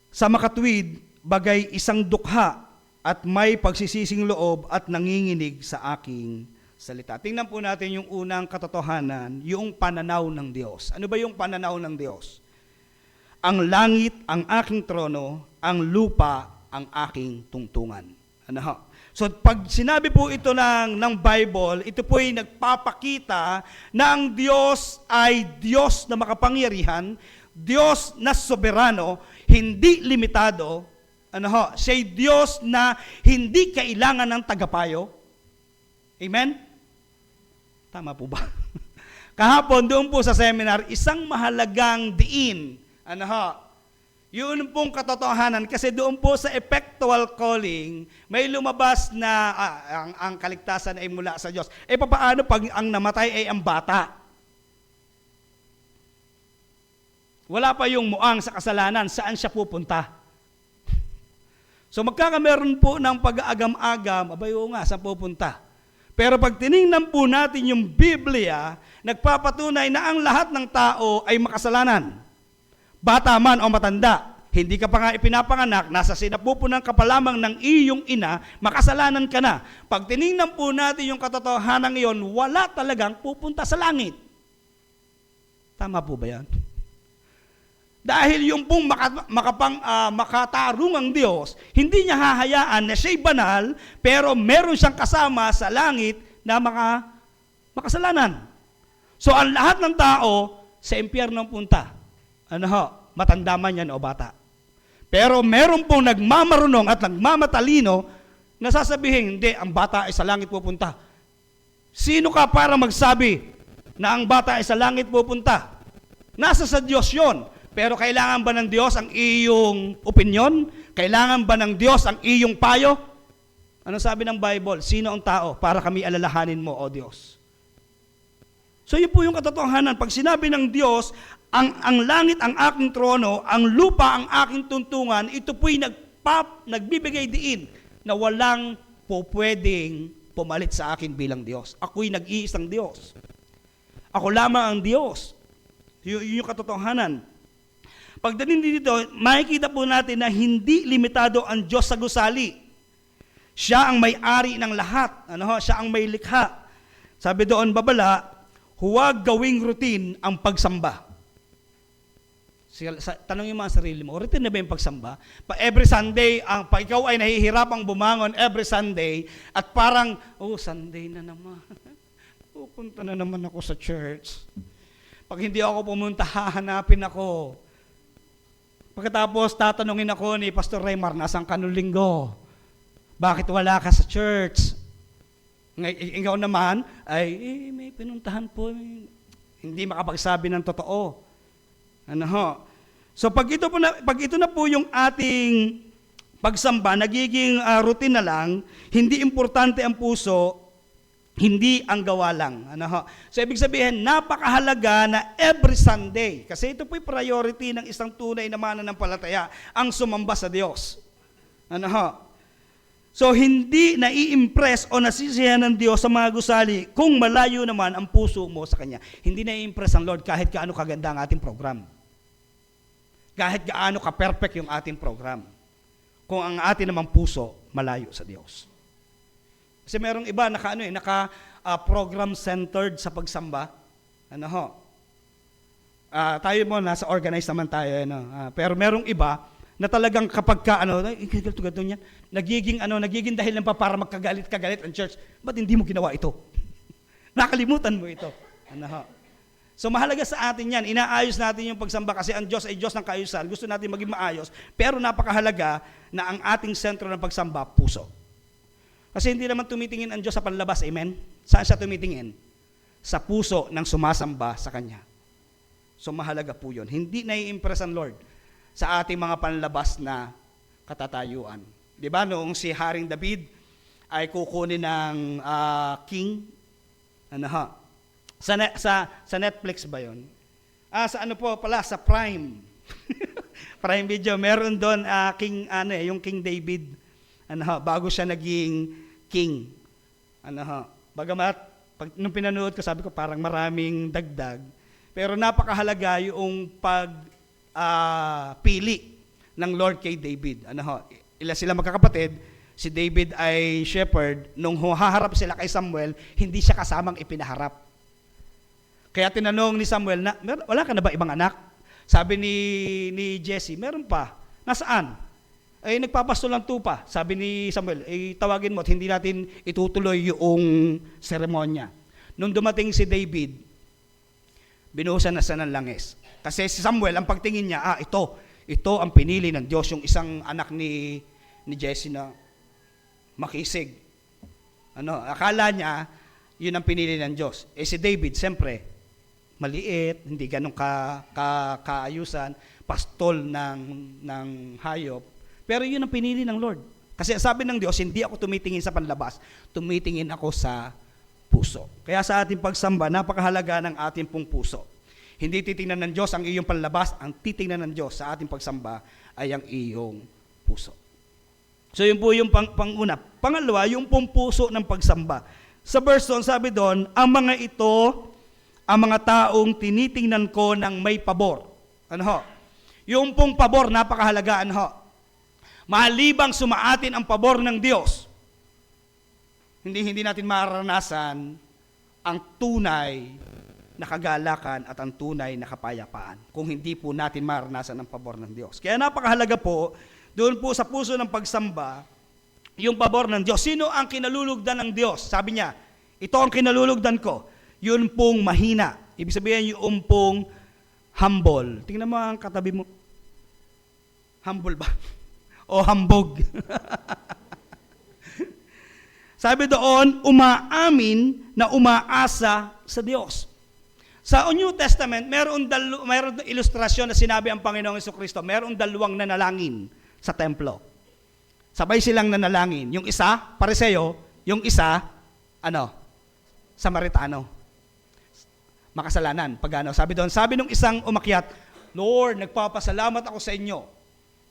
sa makatwid, bagay isang dukha at may pagsisising loob at nanginginig sa aking salita. Tingnan po natin yung unang katotohanan, yung pananaw ng Diyos. Ano ba yung pananaw ng Diyos? Ang langit ang aking trono, ang lupa ang aking tungtungan. So pag sinabi po ito ng Bible, ito po ay nagpapakita na ang Diyos ay Diyos na makapangyarihan, Diyos na soberano, hindi limitado, siya'y Diyos na hindi kailangan ng tagapayo. Amen? Tama po ba? kahapon doon po sa seminar, isang mahalagang diin. Ano ho? Yun pong katotohanan kasi doon po sa effectual calling, may lumabas na ang kaligtasan ay mula sa Diyos. E paano pag ang namatay ay ang bata? Wala pa yung muang sa kasalanan, saan siya pupunta? So magkakameron po ng pag-aagam-agam, abayo nga, saan pupunta? Pero pag tiningnan po natin yung Biblia, nagpapatunay na ang lahat ng tao ay makasalanan. Bata man o matanda, hindi ka pa nga ipinapanganak, nasa sinapupunan ka pa lamang ng iyong ina, makasalanan ka na. Pag tiningnan po natin yung katotohanan ngayon, wala talagang pupunta sa langit. Tama po ba yan? Dahil yung pong makatarungang Diyos, hindi niya hahayaan na siya'y banal, pero meron siyang kasama sa langit na makasalanan. So ang lahat ng tao sa impyerno punta. Ano ho? Matanda man yan o bata. Pero meron pong nagmamarunong at nagmamatalino na sasabihin, hindi, ang bata ay sa langit pupunta. Sino ka para magsabi na ang bata ay sa langit pupunta? Nasa sa Diyos yon. Pero kailangan ba ng Diyos ang iyong opinion? Kailangan ba ng Diyos ang iyong payo? Ano sabi ng Bible? Sino ang tao para kami alalahanin mo, O Diyos? So yun po yung katotohanan. Pag sinabi ng Diyos, ang langit ang aking trono, ang lupa ang aking tuntungan, ito po'y nagbibigay diin na walang po pwedeng pumalit sa akin bilang Diyos. Ako'y nag-iisang Diyos. Ako lamang ang Diyos. Yun yung katotohanan. Pagdating dito, makikita po natin na hindi limitado ang Diyos sa gusali. Siya ang may-ari ng lahat. Siya ang may likha. Sabi doon, babala, huwag gawing routine ang pagsamba. Tanongin mo ang sarili mo, routine na ba yung pagsamba? Every Sunday, pag ikaw ay nahihirapang bumangon every Sunday, at parang, Sunday na naman. Pupunta na naman ako sa church. Pag hindi ako pumunta, hahanapin ako. Pagkatapos, tatanungin ako ni Pastor Raymar, nasaan ka nung linggo? Bakit wala ka sa church? Ikaw naman, may pinuntahan po. Hindi makapagsabi ng totoo. So pag ito na po yung ating pagsamba, nagiging routine na lang, hindi importante ang puso, hindi ang gawa lang. So ibig sabihin, napakahalaga na every Sunday, kasi ito po'y priority ng isang tunay na mananampalataya, ang sumamba sa Diyos. So hindi nai-impress o nasisiyahan ng Diyos sa mga gusali kung malayo naman ang puso mo sa Kanya. Hindi nai-impress ang Lord kahit gaano kaganda ang ating program. Kahit gaano ka-perfect yung ating program. Kung ang ating namang puso malayo sa Diyos. Kasi merong iba program-centered sa pagsamba. Tayo mo, nasa organized naman tayo. Pero merong iba na talagang kapag nagiging dahilan pa para magkagalit-kagalit ang church. Ba't hindi mo ginawa ito? Nakalimutan mo ito. So mahalaga sa atin yan, inaayos natin yung pagsamba kasi ang Diyos ay Diyos ng kaayusan. Gusto natin maging maayos, pero napakahalaga na ang ating sentro ng pagsamba, puso. Kasi hindi naman tumitingin ang Diyos sa panlabas, amen? Saan siya tumitingin? Sa puso ng sumasamba sa Kanya. So mahalaga po yun. Hindi nai-impress ang Lord sa ating mga panlabas na katatayuan. Di ba, noong si Haring David ay kukunin ng king, sa Netflix ba yun? Sa Prime. Prime Video, meron doon yung King David. Bago siya naging king. Bagamat nung pinanood ko, sabi ko parang maraming dagdag. Pero napakahalaga yung pili ng Lord kay David. Ilan sila magkakapatid, si David ay shepherd, nung haharap sila kay Samuel, hindi siya kasamang ipinaharap. Kaya tinanong ni Samuel, wala ka na ba ibang anak? Sabi ni Jesse, meron pa. Nasaan? Ay nagpapasto lang tupa. Sabi ni Samuel, tawagin mo at hindi natin itutuloy yung seremonya. Nung dumating si David, binuhusan na siya ng langis. Kasi si Samuel, ang pagtingin niya, ito ang pinili ng Diyos, yung isang anak ni Jesse na makisig. Akala niya, yun ang pinili ng Diyos. Si David, siyempre, maliit, hindi ganun kaayusan, pastol ng hayop. Pero yun ang pinili ng Lord. Kasi sabi ng Diyos, hindi ako tumitingin sa panlabas, tumitingin ako sa puso. Kaya sa ating pagsamba, napakahalaga ng ating pong puso. Hindi titingnan ng Diyos ang iyong panlabas, ang titingnan ng Diyos sa ating pagsamba ay ang iyong puso. So yun po yung panguna. Pangalawa, yung pong puso ng pagsamba. Sa verse 1, sabi doon, ang mga ito, ang mga taong tinitingnan ko ng may pabor. Ano ho? Yung pong pabor, napakahalaga. Ano ho? Malibang sumaatin ang pabor ng Diyos, hindi natin mararanasan ang tunay na kagalakan at ang tunay na kapayapaan kung hindi po natin mararanasan ang pabor ng Diyos. Kaya napakahalaga po, doon po sa puso ng pagsamba, yung pabor ng Diyos. Sino ang kinalulugdan ng Diyos? Sabi niya, ito ang kinalulugdan ko. Yun pong mahina. Ibig sabihin yung pong humble. Tingnan mo ang katabi mo. Humble ba? O hambog. Sabi doon, umaamin na umaasa sa Diyos. Sa New Testament, mayroong ilustrasyon na sinabi ang Panginoong Jesucristo. Mayroong dalawang nanalangin sa templo. Sabay silang nanalangin. Yung isa, Pariseo, yung isa, Samaritano. Makasalanan. Sabi doon, sabi nung isang umakyat, Lord, nagpapasalamat ako sa inyo.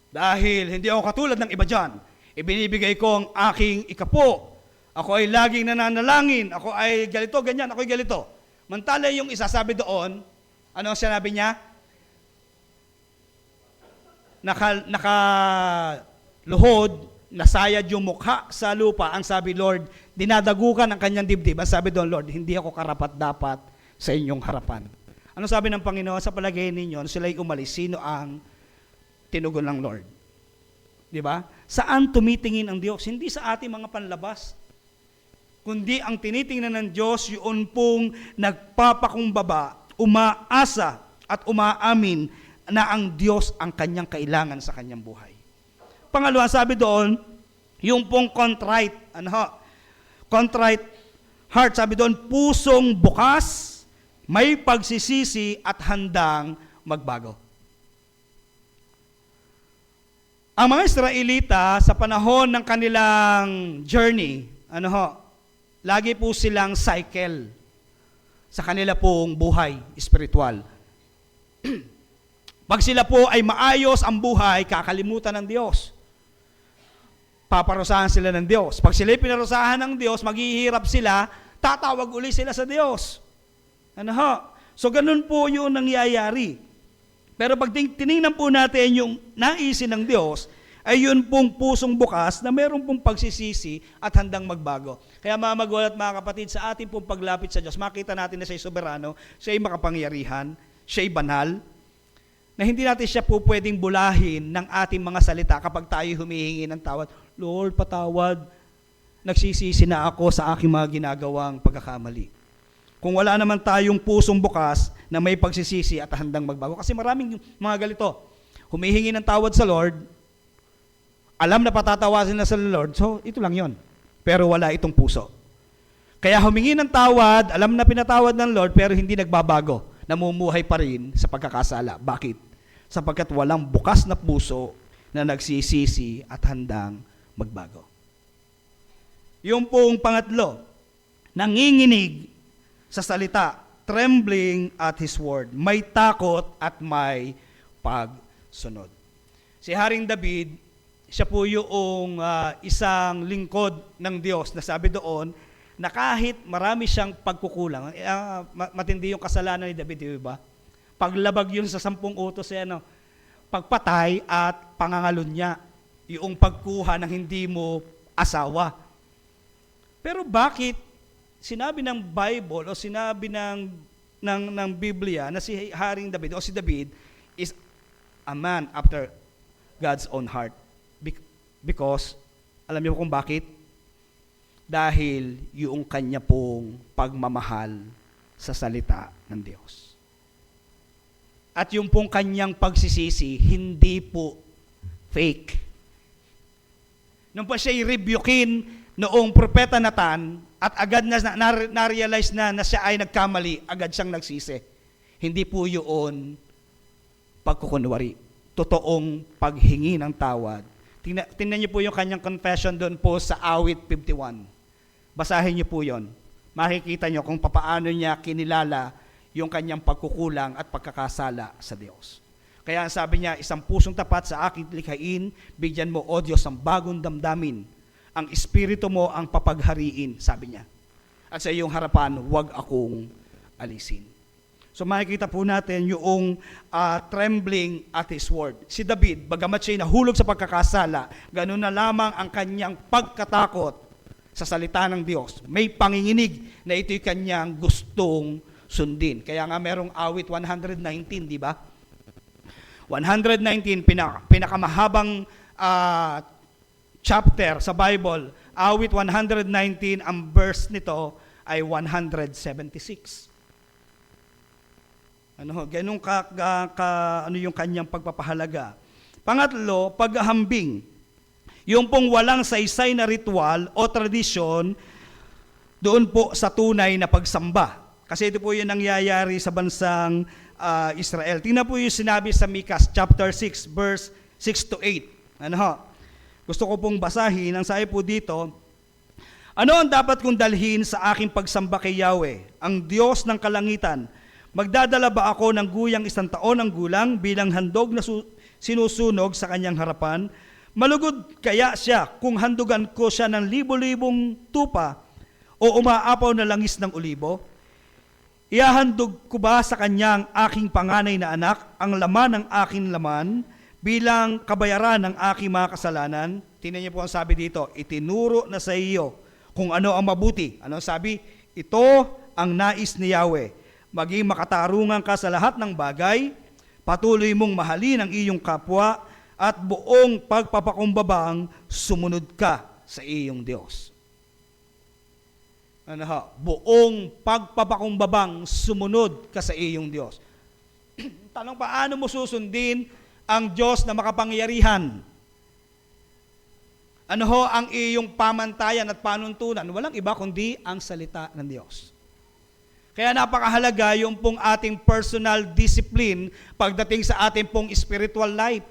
Dahil hindi ako katulad ng iba dyan. Ibinibigay ko ang aking ikapo. Ako ay laging nananalangin. Ako ay ganito, ganyan. Ako ay ganito. Mantala yung isa, sabi doon, ano ang sinabi niya? Nakaluhod, nasayad yung mukha sa lupa. Ang sabi, Lord, dinadagukan ang kanyang dibdib. Ang sabi doon, Lord, hindi ako karapat-dapat sa inyong harapan. Ano sabi ng Panginoon? Sa palagay ninyo, sila'y umalis, sino ang tinugon ng Lord? Di ba? Saan tumitingin ang Diyos? Hindi sa ating mga panlabas, kundi ang tinitingnan ng Diyos, yun pong nagpapakumbaba, umaasa at umaamin na ang Diyos ang kanyang kailangan sa kanyang buhay. Pangalawa, sabi doon, yung pong contrite heart, sabi doon, pusong bukas, may pagsisisi at handang magbago. Ang mga Israelita sa panahon ng kanilang journey, lagi po silang cycle sa kanila pong buhay espiritual. Pag sila po ay maayos ang buhay, kakalimutan ng Diyos. Paparusahan sila ng Diyos. Pag sila pinarusahan ng Diyos, maghihirap sila, tatawag uli sila sa Diyos. So ganun po yung nangyayari. Pero pag tinignan po natin yung naisin ng Diyos, ay yun pong pusong bukas na meron pong pagsisisi at handang magbago. Kaya mga magulang at mga kapatid, sa ating pong paglapit sa Diyos, makita natin na siya'y soberano, siya'y makapangyarihan, siya'y banal, na hindi natin siya po pwedeng bulahin ng ating mga salita kapag tayo humihingi ng tawad. Lord, patawad, nagsisisi na ako sa aking mga ginagawang pagkakamali. Kung wala naman tayong pusong bukas na may pagsisisi at handang magbago. Kasi maraming mga galito, humihingi ng tawad sa Lord, alam na patatawasin na sa Lord, so ito lang yon. Pero wala itong puso. Kaya humingi ng tawad, alam na pinatawad ng Lord, pero hindi nagbabago. Namumuhay pa rin sa pagkakasala. Bakit? Sapagkat walang bukas na puso na nagsisisi at handang magbago. Yung pong pangatlo, nanginginig sa salita, trembling at His word. May takot at may pagsunod. Si Haring David, siya po yung isang lingkod ng Diyos na sabi doon na kahit marami siyang pagkukulang, matindi yung kasalanan ni David, di ba? Paglabag yun sa 10 utos, pagpatay at pangangalunya, yung pagkuha ng hindi mo asawa. Pero bakit sinabi ng Bible o sinabi ng Biblia na si Haring David o si David is a man after God's own heart? Because, alam niyo kung bakit? Dahil yung kanya pong pagmamahal sa salita ng Diyos. At yung pong kanyang pagsisisi, hindi po fake. Nung pa siya i-rebukein noong propeta Nathan, at agad na realize na siya ay nagkamali, agad siyang nagsisi. Hindi po yun pagkukunwari. Totoong paghingi ng tawad. Tingnan niyo po yung kanyang confession doon po sa awit 51. Basahin niyo po yon. Makikita niyo kung papaano niya kinilala yung kanyang pagkukulang at pagkakasala sa Diyos. Kaya sabi niya, isang pusong tapat sa aking likhain, bigyan mo, O Diyos, ang bagong damdamin. Ang espiritu mo ang papaghariin, sabi niya. At sa iyong harapan, huwag akong alisin. So makikita po natin yung trembling at His word. Si David, bagamat siya'y nahulog sa pagkakasala, ganun na lamang ang kanyang pagkatakot sa salita ng Diyos. May panginginig na ito'y kanyang gustong sundin. Kaya nga merong awit 119, di ba? 119, pinakamahabang chapter sa Bible. Awit 119, ang verse nito ay 176. Ganun ano yung kanyang pagpapahalaga. Pangatlo, paghahambing. Yung pong walang saysay na ritual o tradisyon doon po sa tunay na pagsamba. Kasi ito po yung nangyayari sa bansang Israel. Tingnan po yung sinabi sa Mikas chapter 6 verse 6 to 8. Gusto ko pong basahin. Ang sabi po dito, ano ang dapat kong dalhin sa aking pagsamba kay Yahweh, ang Diyos ng kalangitan? Magdadala ba ako ng guyang 1 taon ng gulang bilang handog na sinusunog sa kanyang harapan? Malugod kaya siya kung handugan ko siya ng libo-libong tupa o umaapaw na langis ng olibo? Iahandog ko ba sa kanyang aking panganay na anak ang laman ng aking laman bilang kabayaran ng aking mga kasalanan? Tingnan niyo po ang sabi dito, itinuro na sa iyo kung ano ang mabuti. Ano sabi? Ito ang nais ni Yahweh. Maging makatarungan ka sa lahat ng bagay, patuloy mong mahalin ang iyong kapwa, at buong pagpapakumbabang sumunod ka sa iyong Diyos. Buong pagpapakumbabang sumunod ka sa iyong Diyos. Tanong, paano mo susundin ang Diyos na makapangyarihan? Ano ang iyong pamantayan at panuntunan? Walang iba kundi ang salita ng Diyos. Kaya napakahalaga yung pong ating personal discipline pagdating sa ating pong spiritual life.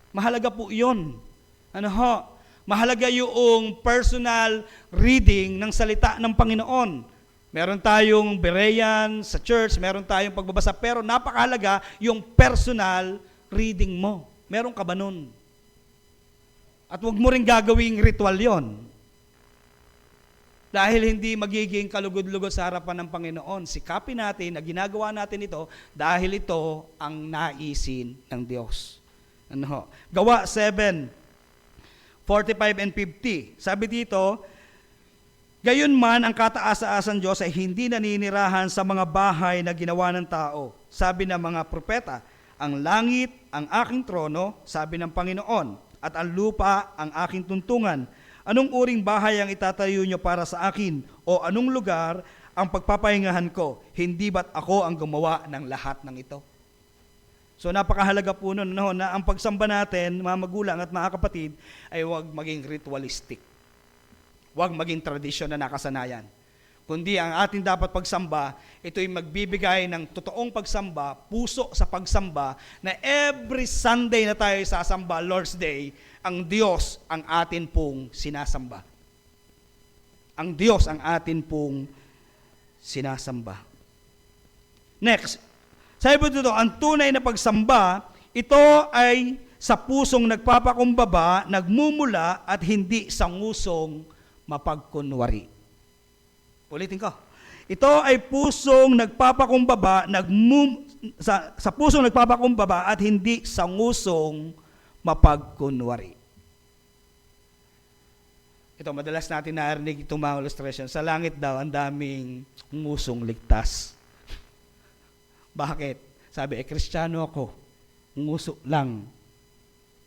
Mahalaga po yun. Mahalaga yung personal reading ng salita ng Panginoon. Meron tayong Berean sa church, meron tayong pagbabasa, pero napakahalaga yung personal reading mo. Meron ka ba nun? At huwag mo rin gagawing ritual yon. Dahil hindi magiging kalugod-lugod sa harapan ng Panginoon. Sikapin natin na ginagawa natin ito dahil ito ang naisin ng Diyos. Gawa 7, 45 and 50. Sabi dito, gayon man ang kataas-taasan Diyos ay hindi naninirahan sa mga bahay na ginawa ng tao. Sabi ng mga propeta, ang langit ang aking trono, sabi ng Panginoon, at ang lupa ang aking tuntungan. Anong uring bahay ang itatayo nyo para sa akin? O anong lugar ang pagpapahingahan ko? Hindi ba't ako ang gumawa ng lahat ng ito? So napakahalaga po nun na ang pagsamba natin, mga magulang at mga kapatid, ay huwag maging ritualistic. Huwag maging tradisyon na nakasanayan. Kundi ang ating dapat pagsamba, ito'y magbibigay ng totoong pagsamba, puso sa pagsamba, na every Sunday na tayo sasamba, Lord's Day, ang Diyos ang atin pong sinasamba. Ang Diyos ang atin pong sinasamba. Next, sabi po dito, ang tunay na pagsamba, ito ay sa pusong nagpapakumbaba, nagmumula at hindi sa ngusong mapagkunwari. Ulitin ko. Ito ay pusong nagpapakumbaba, sa pusong nagpapakumbaba at hindi sa ngusong mapagkunwari. Ito, madalas natin narinig itong mga illustration. Sa langit daw, ang daming ngusong ligtas. Bakit? Sabi, Kristiyano ako, nguso lang,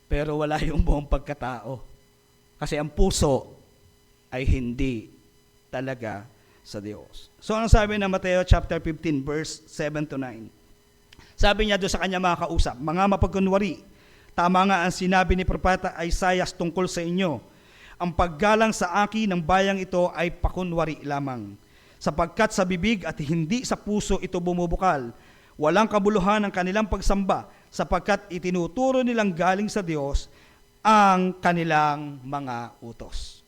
pero wala yung buong pagkatao. Kasi ang puso ay hindi talaga sa Diyos. So, ang sabi ng Mateo chapter 15, verse 7 to 9? Sabi niya doon sa kanya mga kausap, mga mapagkunwari, tama nga ang sinabi ni Propeta Isaiah tungkol sa inyo. Ang paggalang sa akin ng bayang ito ay pakunwari lamang. sapagkat sa bibig at hindi sa puso ito bumubukal. Walang kabuluhan ang kanilang pagsamba, sapagkat itinuturo nilang galing sa Diyos ang kanilang mga utos.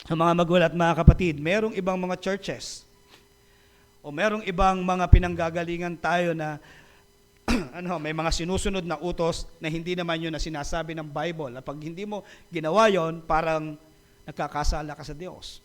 Sa mga magulang at mga kapatid, merong ibang mga churches o merong ibang mga pinanggagalingan tayo na may mga sinusunod na utos na hindi naman yun na sinasabi ng Bible. At pag hindi mo ginawa yon, parang nagkakasala ka sa Diyos.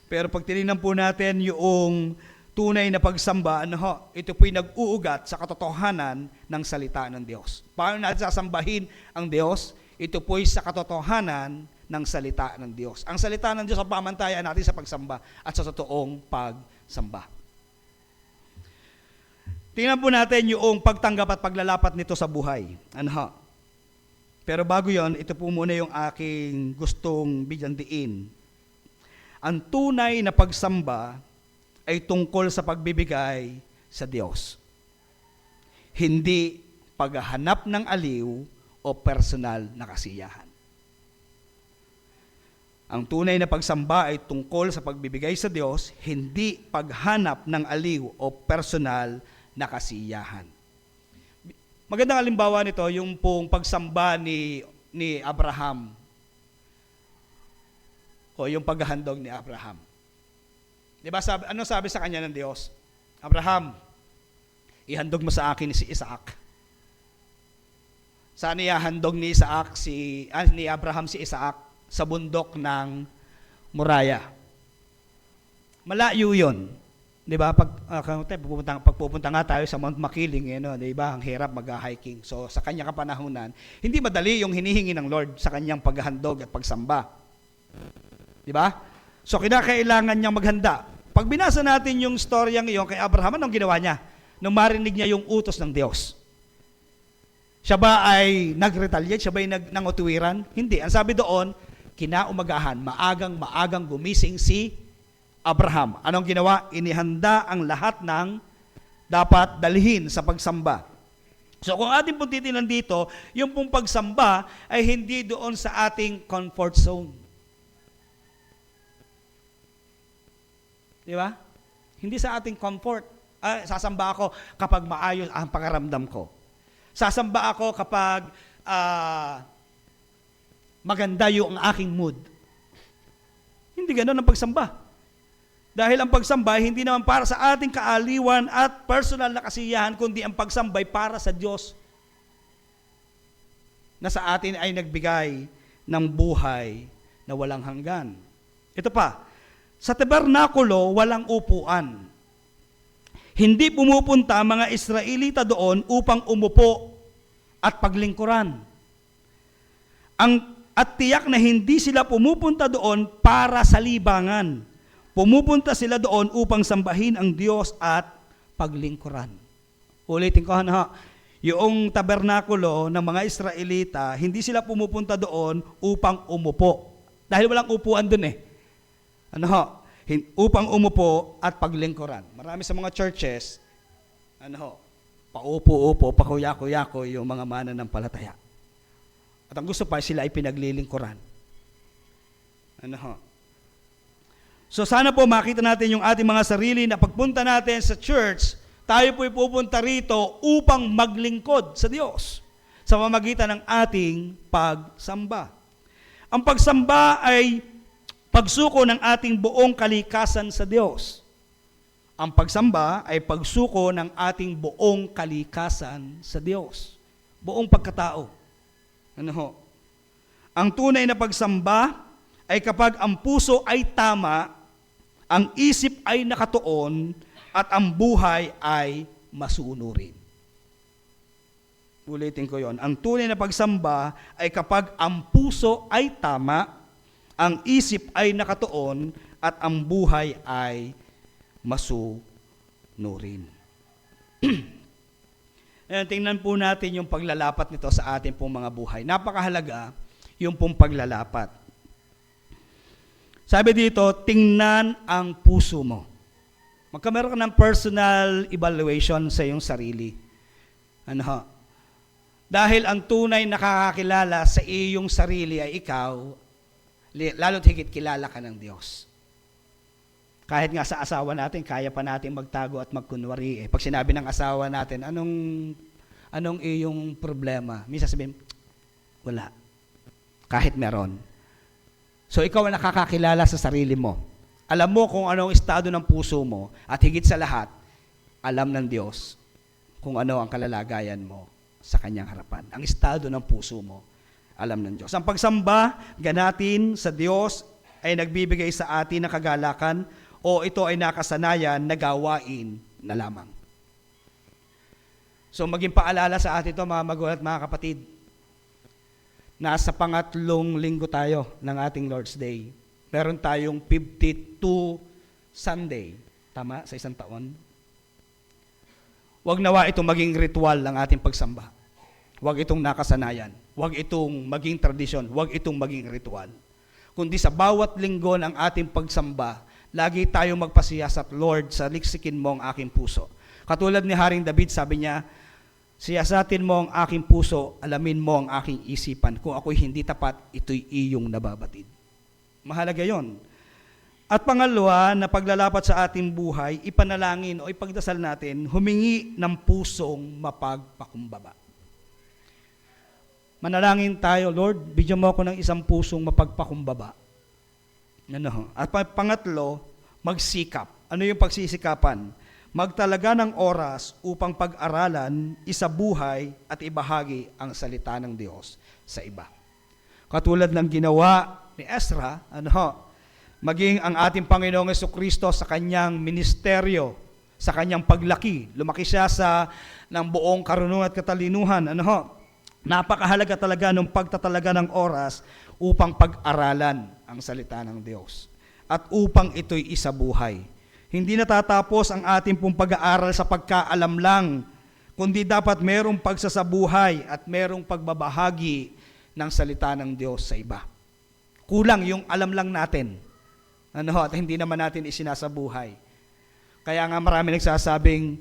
Pero pag tinignan po natin yung tunay na pagsamba, ito po'y nag-uugat sa katotohanan ng salita ng Diyos. Paano natin sasambahin ang Diyos? Ito po'y sa katotohanan ng salita ng Diyos. Ang salita ng Diyos ang pamantayan natin sa pagsamba at sa totoong pagsamba. Tingnan po natin yung pagtanggap at paglalapat nito sa buhay. Pero bago yon, ito po muna yung aking gustong bigyan diin. Ang tunay na pagsamba ay tungkol sa pagbibigay sa Diyos. Hindi paghahanap ng aliw o personal na kasiyahan. Ang tunay na pagsamba ay tungkol sa pagbibigay sa Diyos, hindi paghanap ng aliw o personal na kasiyahan. Magandang halimbawa nito, yung pong pagsamba ni Abraham o yung paghahandog ni Abraham. Diba ano sabi sa kanya ng Diyos? Abraham, ihandog mo sa akin si Isaac. Saan ihahandog ni Abraham si Isaac? Sa bundok ng Moriah. Malayo yun. Diba? Pagpupunta nga tayo sa Mount Makiling, diba? Ang hirap mag-hiking. So sa kanya kapanahunan, hindi madali yung hinihingi ng Lord sa kanyang paghahandog at pagsamba. Diba? So kinakailangan niyang maghanda. Pag binasa natin yung storyang iyon kay Abraham, anong ginawa niya? Nung marinig niya yung utos ng Diyos. Siya ba ay nag-retaliate? Siya ba ay nangutuwiran? Hindi. Ang sabi doon, kinaumagahan, maagang gumising si Abraham. Anong ginawa? Inihanda ang lahat ng dapat dalhin sa pagsamba. So kung ating pong titinan dito, yung pong pagsamba ay hindi doon sa ating comfort zone. Di ba? Hindi sa ating comfort. Sasamba ako kapag maayos ang pakiramdam ko. Sasamba ako kapag maganda yung aking mood. Hindi ganoon ang pagsamba. Dahil ang pagsamba hindi naman para sa ating kaaliwan at personal na kasiyahan, kundi ang pagsambay para sa Diyos na sa atin ay nagbigay ng buhay na walang hanggan. Ito pa, sa tabernakulo walang upuan. Hindi pumupunta mga Israelita doon upang umupo at paglingkuran. At tiyak na hindi sila pumupunta doon para sa libangan. Pumupunta sila doon upang sambahin ang Diyos at paglingkuran. Ulitin ko yung tabernakulo ng mga Israelita, hindi sila pumupunta doon upang umupo. Dahil walang upuan doon upang umupo at paglingkuran. Marami sa mga churches, paupo-upo, pakuya-kuyako yung mga mananampalataya. At ang gusto pa sila ay pinaglilingkuran. So sana po makita natin yung ating mga sarili na pagpunta natin sa church, tayo po'y pupunta rito upang maglingkod sa Diyos sa pamamagitan ng ating pagsamba. Ang pagsamba ay pagsuko ng ating buong kalikasan sa Diyos. Ang pagsamba ay pagsuko ng ating buong kalikasan sa Diyos. Buong pagkatao. Ang tunay na pagsamba ay kapag ang puso ay tama, ang isip ay nakatuon, at ang buhay ay masunurin. Ulitin ko yon. Ang tunay na pagsamba ay kapag ang puso ay tama, ang isip ay nakatuon, at ang buhay ay masunurin. Tingnan po natin yung paglalapat nito sa ating pong mga buhay. Napakahalaga yung pong paglalapat. Sabi dito, tingnan ang puso mo. Magkameron ka ng personal evaluation sa iyong sarili. Dahil ang tunay nakakakilala sa iyong sarili ay ikaw, lalo't higit kilala ka ng Diyos. Kahit nga sa asawa natin, kaya pa natin magtago at magkunwari. Pag sinabi ng asawa natin, anong iyong problema? Minsan sabihin, wala. Kahit meron. So ikaw ang nakakakilala sa sarili mo. Alam mo kung anong estado ng puso mo at higit sa lahat, alam ng Diyos kung ano ang kalalagayan mo sa kanyang harapan. Ang estado ng puso mo, alam ng Diyos. Ang pagsamba ganatin sa Diyos ay nagbibigay sa atin ng kagalakan o ito ay nakasanayan na gawain na lamang. So maging paalala sa atin ito mga magulang at mga kapatid. Nasa pangatlong linggo tayo ng ating Lord's Day. Meron tayong 52 Sunday. Tama? Sa isang taon. Huwag nawa itong maging ritual ng ating pagsamba. Huwag itong nakasanayan. Huwag itong maging tradisyon. Huwag itong maging ritual. Kundi sa bawat linggo ng ating pagsamba, lagi tayong magpasiyasat, Lord, saliksikin mo ang aking puso. Katulad ni Haring David, sabi niya, siyasatin mo ang aking puso, alamin mo ang aking isipan. Kung ako'y hindi tapat, ito'y iyong nababatid. Mahalaga yon. At pangalawa, na paglalapat sa ating buhay, ipanalangin o ipagdasal natin, humingi ng pusong mapagpakumbaba. Manalangin tayo, Lord, bigyan mo ako ng isang pusong mapagpakumbaba. At pangatlo, magsikap. Ano yung pagsisikapan? Magtalaga ng oras upang pag-aralan, isabuhay at ibahagi ang salita ng Diyos sa iba. Katulad ng ginawa ni Ezra, maging ang ating Panginoong Jesucristo sa kanyang ministeryo, sa kanyang paglaki. Lumaki siya ng buong karunungan at katalinuhan. Napakahalaga talaga ng pagtatalaga ng oras upang pag-aralan ang salita ng Diyos at upang ito'y isabuhay. Hindi natatapos ang ating pong pag-aaral sa pagkaalam lang, kundi dapat merong pagsasabuhay at merong pagbabahagi ng salita ng Diyos sa iba. Kulang yung alam lang natin, at hindi naman natin isinasabuhay. Kaya nga marami nagsasabing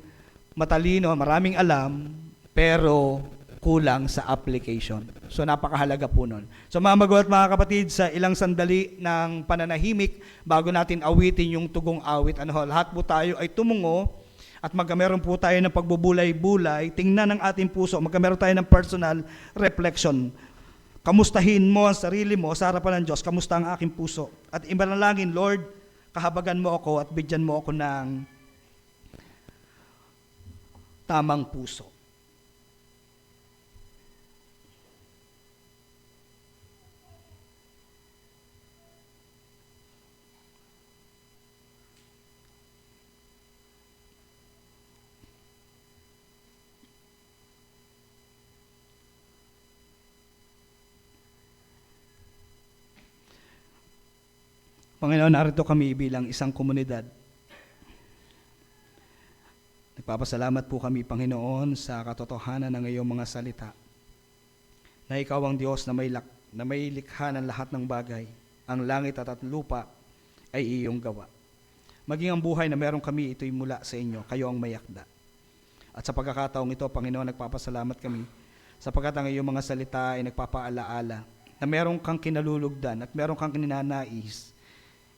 matalino, maraming alam, pero kulang sa application. So napakahalaga po nun. So mga magulang at mga kapatid, sa ilang sandali ng pananahimik, bago natin awitin yung tugong awit, lahat po tayo ay tumungo at magkameron po tayo ng pagbubulay-bulay, tingnan ng ating puso, magkameron tayo ng personal reflection. Kamustahin mo ang sarili mo sa harapan ng Diyos, kamusta ang aking puso? At imanalangin, Lord, kahabagan mo ako at bigyan mo ako ng tamang puso. Panginoon, narito kami bilang isang komunidad. Nagpapasalamat po kami, Panginoon, sa katotohanan ng iyong mga salita, na ikaw ang Diyos na may likha ng lahat ng bagay. Ang langit at lupa ay iyong gawa. Maging ang buhay na meron kami, ito'y mula sa inyo. Kayo ang mayakda. At sa pagkakataong ito, Panginoon, nagpapasalamat kami sapagkat ang iyong mga salita ay nagpapaalaala na meron kang kinalulugdan at meron kang ninanais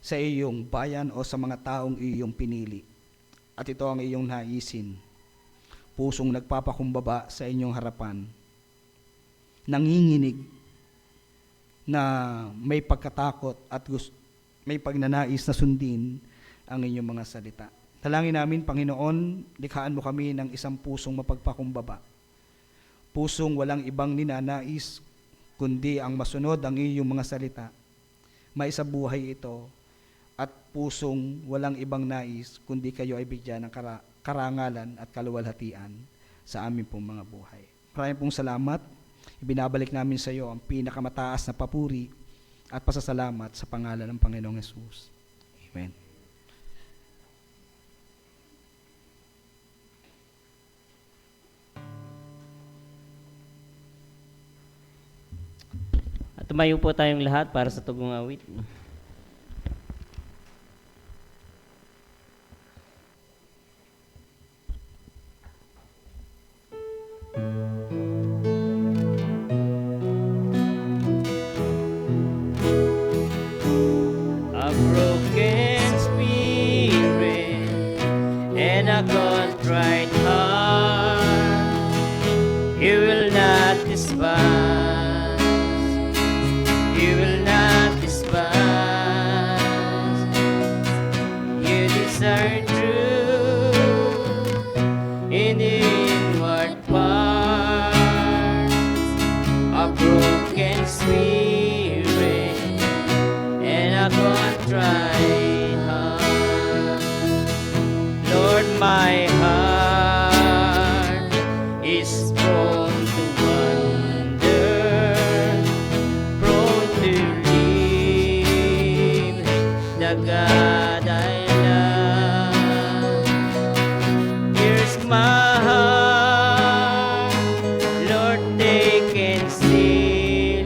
sa iyong bayan o sa mga taong iyong pinili. At ito ang iyong naisin. Pusong nagpapakumbaba sa inyong harapan. Nanginginig na may pagkatakot at may pagnanais na sundin ang inyong mga salita. Dalangin namin, Panginoon, likhaan mo kami ng isang pusong mapagpakumbaba. Pusong walang ibang ninanais, kundi ang masunod ang iyong mga salita. Maisabuhay ito, at pusong walang ibang nais, kundi kayo ay bigyan ng karangalan at kaluwalhatian sa aming pong mga buhay. Maraming pong salamat. Ibinabalik namin sa iyo ang pinakamataas na papuri at pasasalamat sa pangalan ng Panginoong Hesus. Amen. At tumayo po tayong lahat para sa tugong awit. A broken spirit despise. You will not despise. You desire truth in the inward parts, a broken spirit and a contrite heart. Lord, my heart is prone to wander, prone to leave the God I love. Here's my heart, Lord, take and seal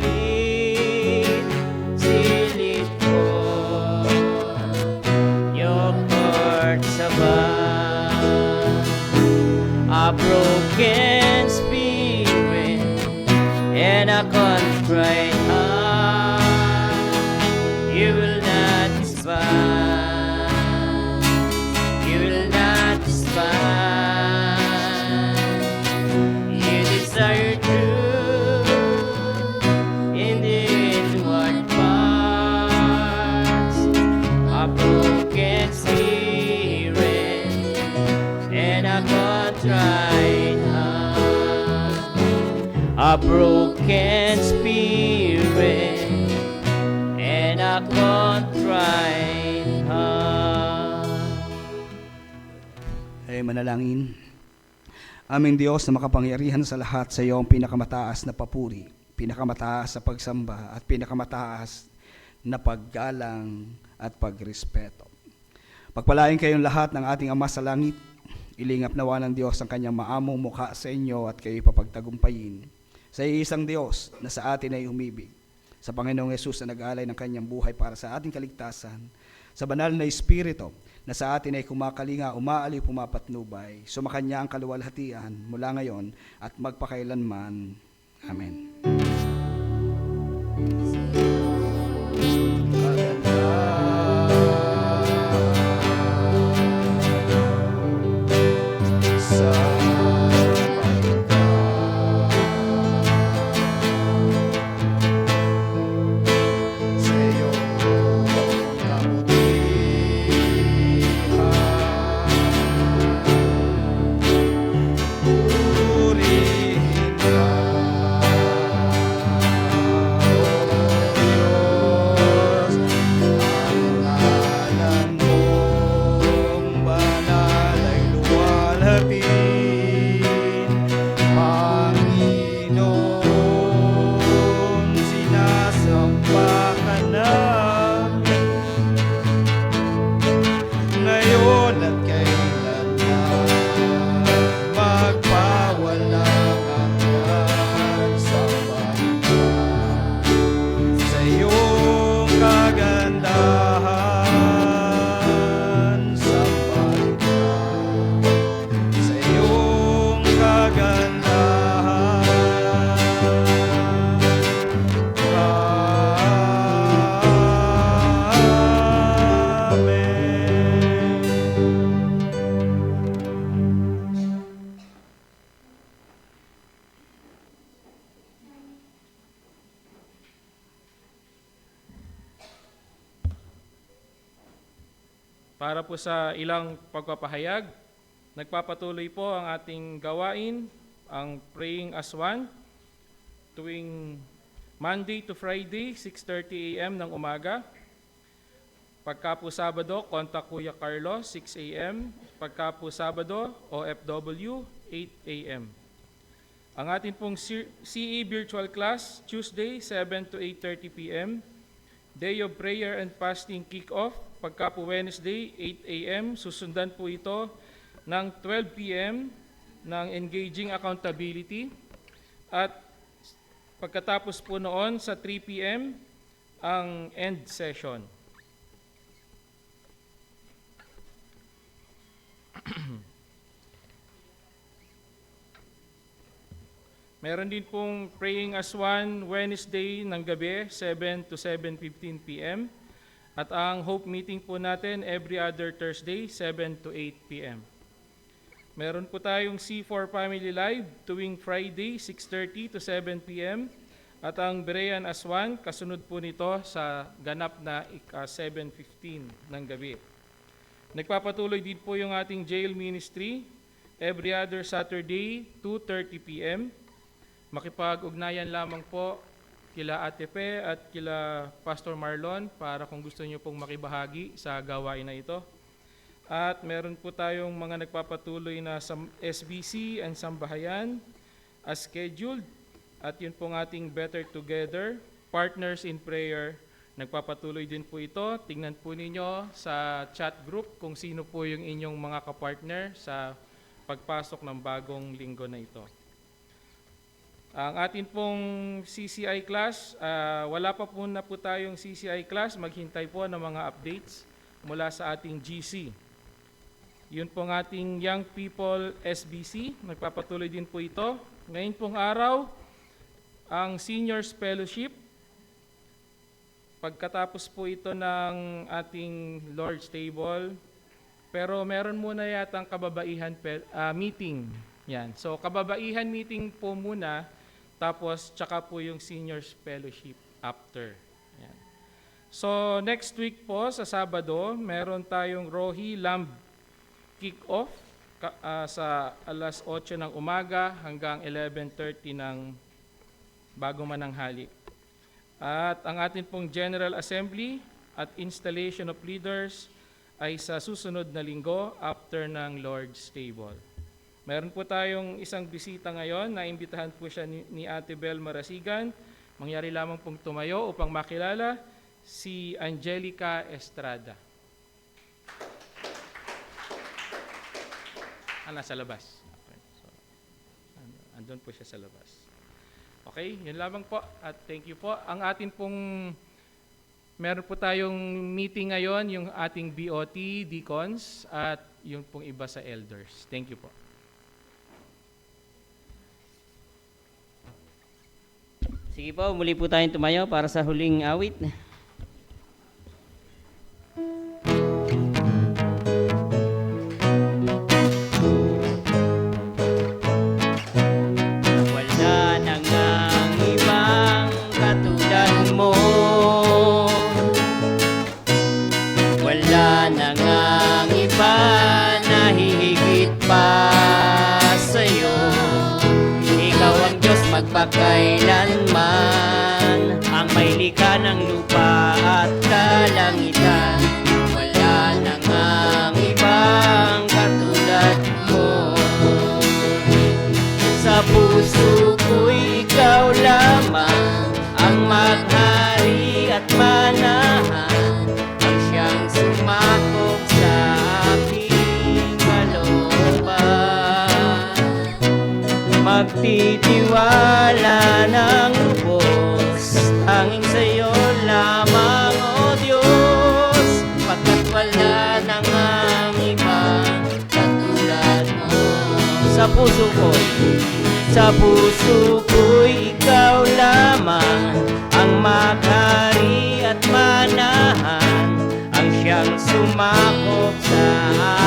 it for your courts above. A broken spirit and a contrite heart, you will not despise. You will not despise. You desire truth in the inward parts, a broken spirit and a contrite heart, a broken spirit and a contrite heart. Ay manalangin. Aming Diyos na makapangyarihan sa lahat, sa iyo ang pinakamataas na papuri, pinakamataas sa pagsamba at pinakamataas na paggalang at pagrespeto. Pagpalain kayong lahat ng ating Ama sa langit. Ilingap nawa ng Diyos ang kanyang maamong mukha sa inyo at kayo papagtagumpayin. Sa isang Diyos na sa atin ay umibig, sa Panginoong Yesus na nag-alay ng kanyang buhay para sa ating kaligtasan, sa banal na Espiritu na sa atin ay kumakalinga, umaaliw, pumapatnubay, sumakanya ang kaluwalhatian mula ngayon at magpakailanman. Amen. Para po sa ilang pagpapahayag, nagpapatuloy po ang ating gawain, ang Praying as One, tuwing Monday to Friday, 6:30 a.m. ng umaga. Pagka po Sabado, Contact Kuya Carlo, 6 a.m. Pagka po Sabado, OFW, 8 a.m. Ang ating pong CE Virtual Class, Tuesday, 7 to 8:30 p.m. Day of Prayer and Fasting Kick-Off, pagka po Wednesday, 8 a.m. Susundan po ito ng 12 p.m. ng Engaging Accountability. At pagkatapos po noon sa 3 p.m. ang end session. Meron din pong Praying as One Wednesday ng gabi, 7 to 7:15 p.m. At ang Hope Meeting po natin every other Thursday, 7 to 8 p.m. Meron po tayong C4 Family Live tuwing Friday, 6:30 to 7 p.m. At ang Berean Aswan, kasunod po nito sa ganap na 7:15 ng gabi. Nagpapatuloy din po yung ating jail ministry every other Saturday, 2:30 p.m. Makipag-ugnayan lamang po kila Ate Pe at kila Pastor Marlon para kung gusto niyo pong makibahagi sa gawain na ito. At meron po tayong mga nagpapatuloy na SBC and Sambahayan as scheduled. At yun pong ating Better Together, Partners in Prayer. Nagpapatuloy din po ito. Tingnan po ninyo sa chat group kung sino po yung inyong mga kapartner sa pagpasok ng bagong linggo na ito. Ang atin pong CCI class, wala pa po na po tayong CCI class. Maghintay po ng mga updates mula sa ating GC. Yun pong ating Young People SBC. Nagpapatuloy din po ito. Ngayon pong araw, ang Seniors Fellowship. Pagkatapos po ito ng ating Lord's Table, pero meron muna yata ang kababaihan meeting. Yan. So kababaihan meeting po muna, tapos tsaka po yung Seniors Fellowship after. Yan. So next week po sa Sabado, meron tayong Rohi Lamb kick-off sa alas 8 ng umaga hanggang 11:30 ng bago mananghali. At ang atin pong General Assembly at Installation of Leaders ay sa susunod na linggo after ng Lord's Table. Meron po tayong isang bisita ngayon na imbitahan po siya ni Ate Bel Marasigan. Mangyari lamang pong tumayo upang makilala si Angelica Estrada. Nasa labas. Okay. So, andun po siya sa labas. Okay, yun lamang po at thank you po. Ang atin pong, meron po tayong meeting ngayon, yung ating BOT, Deacons, at yung pong iba sa Elders. Thank you po. Sige po, muli po tayong tumayo para sa huling awit. Magpakailanman ang may likha ng lupa at kalangitan. Wala na ngang ibang katulad mo. Sa puso ko'y ikaw lamang ang maghari at manahan, ang siyang sumakop sa aking kalooban. Magtitiwala ng lubos, tanging sa'yo lamang, O Diyos, pagkat wala nang ang ibang katulad mo. Sa puso ko'y ikaw lamang ang maghari at manahan, ang siyang sumakop sa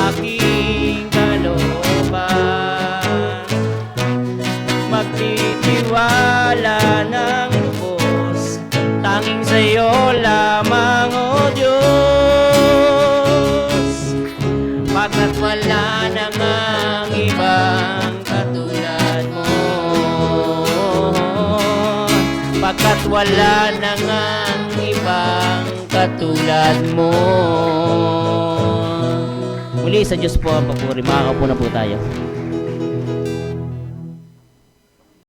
aking kalooban. Magtitiwala ng lubos, tanging sa'yo lamang, O Diyos, pagkat wala nang ang ibang katulad mo. Pagkat wala nang ang ibang katulad mo. Muli sa Diyos po ang papuri. Makakaupo na po tayo.